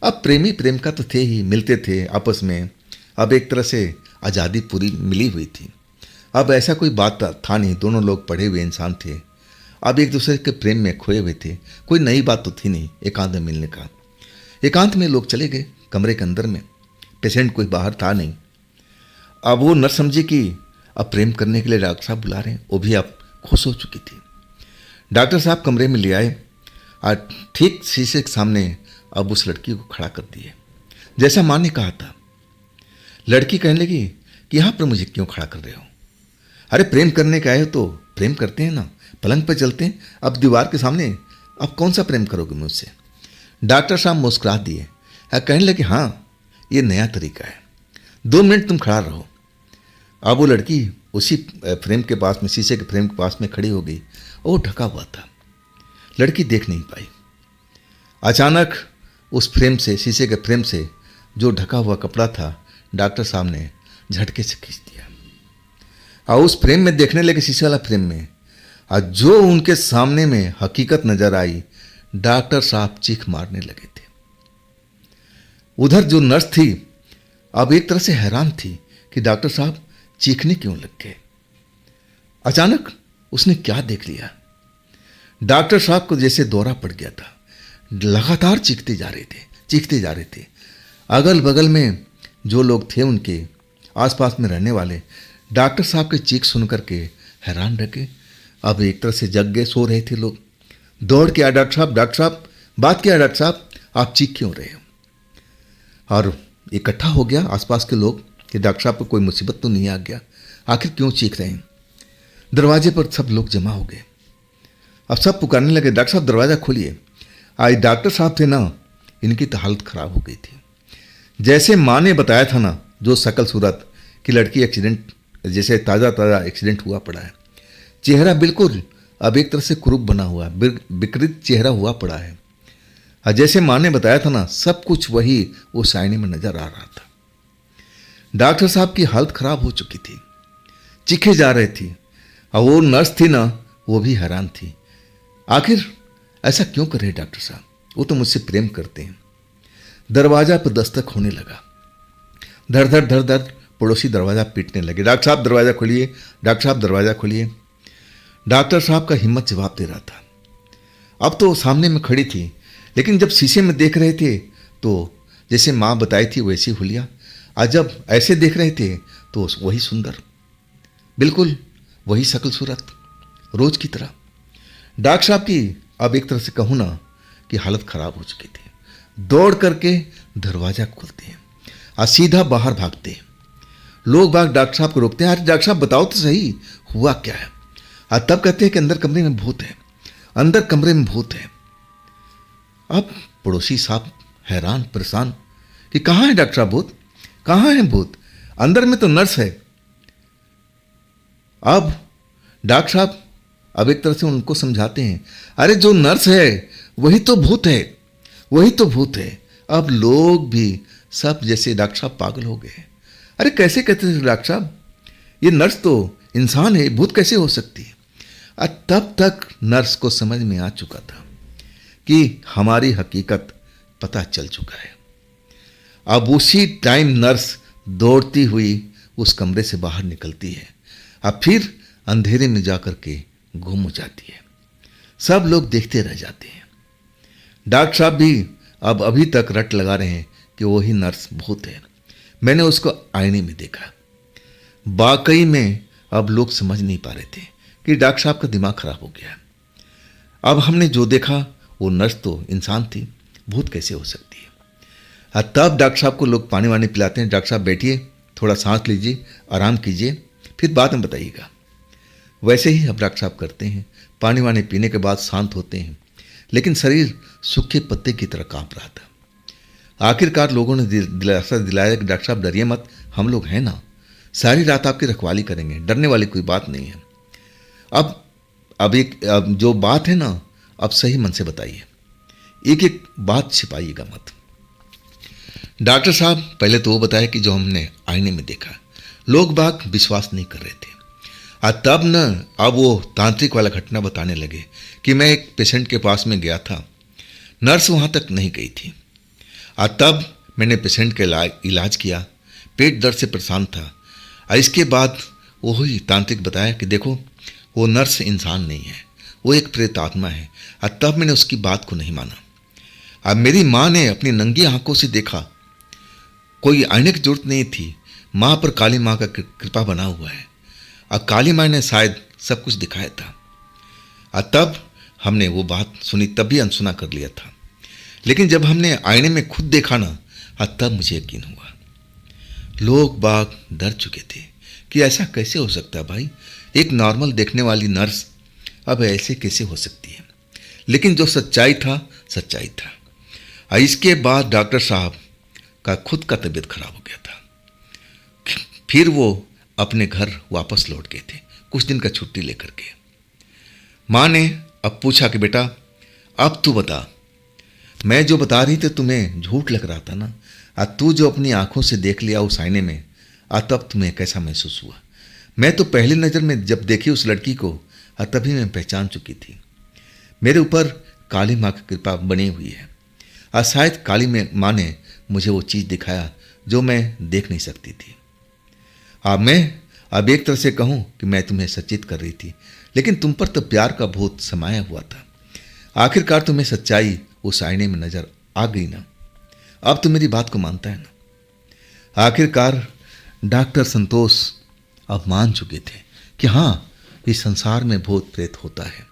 अब प्रेमी प्रेम का तो थे ही, मिलते थे आपस में, अब एक तरह से आज़ादी पूरी मिली हुई थी। अब ऐसा कोई बात था नहीं, दोनों लोग पढ़े हुए इंसान थे, अब एक दूसरे के प्रेम में खोए हुए थे। कोई नई बात तो थी नहीं एकांत में मिलने का। एकांत में लोग चले गए कमरे के अंदर में। पेशेंट कोई बाहर था नहीं। अब वो नर्स समझी कि अब प्रेम करने के लिए डॉक्टर साहब बुला रहे हैं। वो भी अब खुश हो चुकी थी। डॉक्टर साहब कमरे में ले आए और ठीक शीशे के सामने अब उस लड़की को खड़ा कर दिए जैसा माँ ने कहा था। लड़की कहने लगी कि यहाँ पर मुझे क्यों खड़ा कर रहे हो? अरे प्रेम करने के आए हो तो प्रेम करते हैं ना, पलंग पर चलते हैं। अब दीवार के सामने अब कौन सा प्रेम करोगे मुझसे? डॉक्टर साहब मुस्कुरा दिए और कहने लगे हाँ ये नया तरीका है, 2 मिनट तुम खड़ा रहो। अब वो लड़की उसी फ्रेम के पास में, शीशे के फ्रेम के पास में खड़ी हो गई। वो ढका हुआ था, लड़की देख नहीं पाई। अचानक उस फ्रेम से, शीशे के फ्रेम से जो ढका हुआ कपड़ा था, डॉक्टर साहब ने झटके से खींच दिया और उस फ्रेम में देखने लगे, शीशे वाला फ्रेम में। और जो उनके सामने में हकीकत नजर आई, डॉक्टर साहब चीख मारने लगे थे। उधर जो नर्स थी अब एक तरह से हैरान थी कि डॉक्टर साहब चीखने क्यों लग गए। अचानक उसने क्या देख लिया? डॉक्टर साहब को जैसे दौरा पड़ गया था। लगातार चीखते जा रहे थे। अगल बगल में जो लोग थे उनके आसपास में रहने वाले, डॉक्टर साहब के चीख सुन करके हैरान रह गए। अब एक तरह से जग गए, सो रहे थे लोग। दौड़ के आया डॉक्टर साहब बात क्या है डॉक्टर साहब, आप चीख क्यों रहे हो? और इकट्ठा हो गया आसपास के लोग कि डॉक्टर साहब को कोई मुसीबत तो नहीं आ गया, आखिर क्यों चीख रहे हैं? दरवाजे पर सब लोग जमा हो गए। अब सब पुकारने लगे, डॉक्टर साहब दरवाज़ा खोलिए। आज डॉक्टर साहब थे ना, इनकी तो हालत खराब हो गई थी। जैसे माँ ने बताया था ना, जो शकल सूरत कि लड़की एक्सीडेंट, जैसे ताज़ा एक्सीडेंट हुआ पड़ा है। चेहरा बिल्कुल अब एक तरह से कुरूप बना हुआ, विकृत चेहरा हुआ पड़ा है। और जैसे माँ ने बताया था ना, सब कुछ वही उस आईने में नजर आ रहा था। डॉक्टर साहब की हालत खराब हो चुकी थी, चीखे जा रही थी। और वो नर्स थी ना, वो भी हैरान थी। आखिर ऐसा क्यों कर रहे डॉक्टर साहब? वो तो मुझसे प्रेम करते हैं। दरवाजा पर दस्तक होने लगा। धड़ धड़ पड़ोसी दरवाजा पीटने लगे, डॉक्टर साहब दरवाजा खोलिए, डॉक्टर साहब दरवाजा खोलिए। डॉक्टर साहब का हिम्मत जवाब दे रहा था। अब तो सामने में खड़ी थी, लेकिन जब शीशे में देख रहे थे तो जैसे माँ बताई थी वैसी हुलिया। आज जब ऐसे देख रहे थे तो वही सुंदर, बिल्कुल वही शकल सूरत, रोज की तरह। डॉक्टर साहब की अब एक तरह से कहूँ ना कि हालत खराब हो चुकी थी। दौड़ करके दरवाजा खोलते हैं और सीधा बाहर भागते हैं। लोग बाग डॉक्टर साहब को रोकते हैं, अरे डॉक्टर साहब बताओ तो सही हुआ क्या है? और तब कहते हैं कि अंदर कमरे में भूत है, अंदर कमरे में भूत है। अब पड़ोसी साहब हैरान परेशान कि कहाँ है डॉक्टर साहब भूत, कहाँ है भूत? अंदर में तो नर्स है। अब डॉक्टर साहब अब एक तरह से उनको समझाते हैं, अरे जो नर्स है वही तो भूत है, वही तो भूत है। अब लोग भी सब जैसे डॉक्टर साहब पागल हो गए। अरे कैसे कहते थे डॉक्टर साहब, ये नर्स तो इंसान है, भूत कैसे हो सकती है? और तब तक नर्स को समझ में आ चुका था कि हमारी हकीकत पता चल चुका है। अब उसी टाइम नर्स दौड़ती हुई उस कमरे से बाहर निकलती है। अब फिर अंधेरे में जाकर के गुम हो जाती है। सब लोग देखते रह जाते हैं। डॉक्टर साहब भी अब अभी तक रट लगा रहे हैं कि वही नर्स भूत है, मैंने उसको आईने में देखा। वाकई में अब लोग समझ नहीं पा रहे थे कि डॉक्टर साहब का दिमाग खराब हो गया। अब हमने जो देखा वो नर्स तो इंसान थी, भूत कैसे हो सकती है? और तब डॉक्टर साहब को लोग पानी वानी पिलाते हैं, डॉक्टर साहब बैठिए, थोड़ा सांस लीजिए, आराम कीजिए, फिर बाद में बताइएगा। वैसे ही अब डॉक्टर साहब करते हैं। पानी वानी पीने के बाद शांत होते हैं, लेकिन शरीर सूखे पत्ते की तरह कांप रहा था। आखिरकार लोगों ने दिलासा दिलाया कि डॉक्टर साहब डरिए मत, हम लोग हैं ना, सारी रात आपकी रखवाली करेंगे, डरने वाली कोई बात नहीं है। अब जो बात है ना, अब सही मन से बताइए, एक एक बात छिपाइएगा मत। डॉक्टर साहब पहले तो वो बताया कि जो हमने आईने में देखा। लोग बाग विश्वास नहीं कर रहे थे। और तब न अब वो तांत्रिक वाला घटना बताने लगे कि मैं एक पेशेंट के पास में गया था, नर्स वहाँ तक नहीं गई थी। और तब मैंने पेशेंट का इलाज किया, पेट दर्द से परेशान था। और इसके बाद वही तांत्रिक बताया कि देखो वो नर्स इंसान नहीं है, वो एक प्रेत आत्मा है। और तब मैंने उसकी बात को नहीं माना। अब मेरी माँ ने अपनी नंगी आंखों से देखा, कोई आने की जरूरत नहीं थी, माँ पर काली माँ का कृपा बना हुआ है और काली माँ ने शायद सब कुछ दिखाया था। और तब हमने वो बात सुनी, तब भी अनसुना कर लिया था। लेकिन जब हमने आईने में खुद देखा ना, तब मुझे यकीन हुआ। लोग बाग डर चुके थे कि ऐसा कैसे हो सकता है भाई, एक नॉर्मल देखने वाली नर्स अब ऐसे कैसे हो सकती है। लेकिन जो सच्चाई था सच्चाई था। और इसके बाद डॉक्टर साहब का खुद का तबीयत खराब हो गया था। फिर वो अपने घर वापस लौट गए थे कुछ दिन का छुट्टी लेकर के। माँ ने अब पूछा कि बेटा अब तू बता, मैं जो बता रही थी तुम्हें झूठ लग रहा था ना, और तू जो अपनी आंखों से देख लिया उस आईने में, तब तुम्हें कैसा महसूस हुआ। मैं तो पहली नज़र में जब देखी उस लड़की को, तभी मैं पहचान चुकी थी। मेरे ऊपर काली माँ की कृपा बनी हुई है और शायद काली माँ ने मुझे वो चीज़ दिखाया जो मैं देख नहीं सकती थी। मैं अब एक तरह से कहूँ कि मैं तुम्हें सचेत कर रही थी, लेकिन तुम पर तो प्यार का भूत समाया हुआ था। आखिरकार तुम्हें सच्चाई उस आईने में नजर आ गई ना। अब तो मेरी बात को मानता है ना। आखिरकार डॉक्टर संतोष अब मान चुके थे कि हाँ, इस संसार में भूत प्रेत होता है।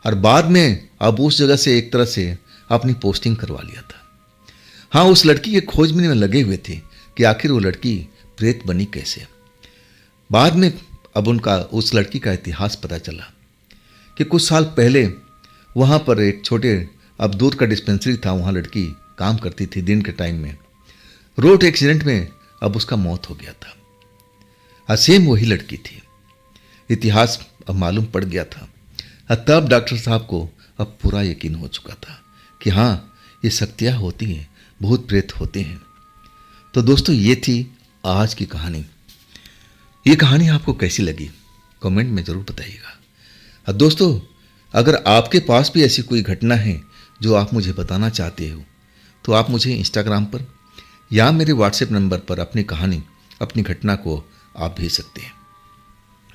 और बाद में अब उस जगह से एक तरह से अपनी पोस्टिंग करवा लिया था। हाँ, उस लड़की के खोज में लगे हुए थे कि आखिर वो लड़की प्रेत बनी कैसे। बाद में अब उनका उस लड़की का इतिहास पता चला कि कुछ साल पहले वहाँ पर एक छोटे अब दूध का डिस्पेंसरी था, वहाँ लड़की काम करती थी दिन के टाइम में। रोड एक्सीडेंट में अब उसका मौत हो गया था। सेम वही लड़की थी। इतिहास अब मालूम पड़ गया था। तब डॉक्टर साहब को अब पूरा यकीन हो चुका था कि हाँ, ये शक्तियाँ होती हैं, भूत प्रेत होते हैं। तो दोस्तों, ये थी आज की कहानी। ये कहानी आपको कैसी लगी कमेंट में ज़रूर बताइएगा। दोस्तों, अगर आपके पास भी ऐसी कोई घटना है जो आप मुझे बताना चाहते हो, तो आप मुझे इंस्टाग्राम पर या मेरे व्हाट्सएप नंबर पर अपनी कहानी, अपनी घटना को आप भेज सकते हैं।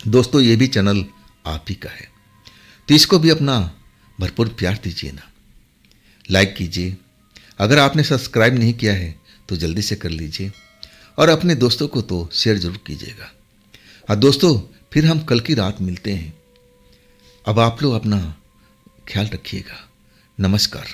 दोस्तों, ये भी चैनल आप ही का है, तो इसको भी अपना भरपूर प्यार दीजिए ना, लाइक कीजिए। अगर आपने सब्सक्राइब नहीं किया है तो जल्दी से कर लीजिए और अपने दोस्तों को तो शेयर जरूर कीजिएगा। दोस्तों, फिर हम कल की रात मिलते हैं। अब आप लोग अपना ख्याल रखिएगा। नमस्कार।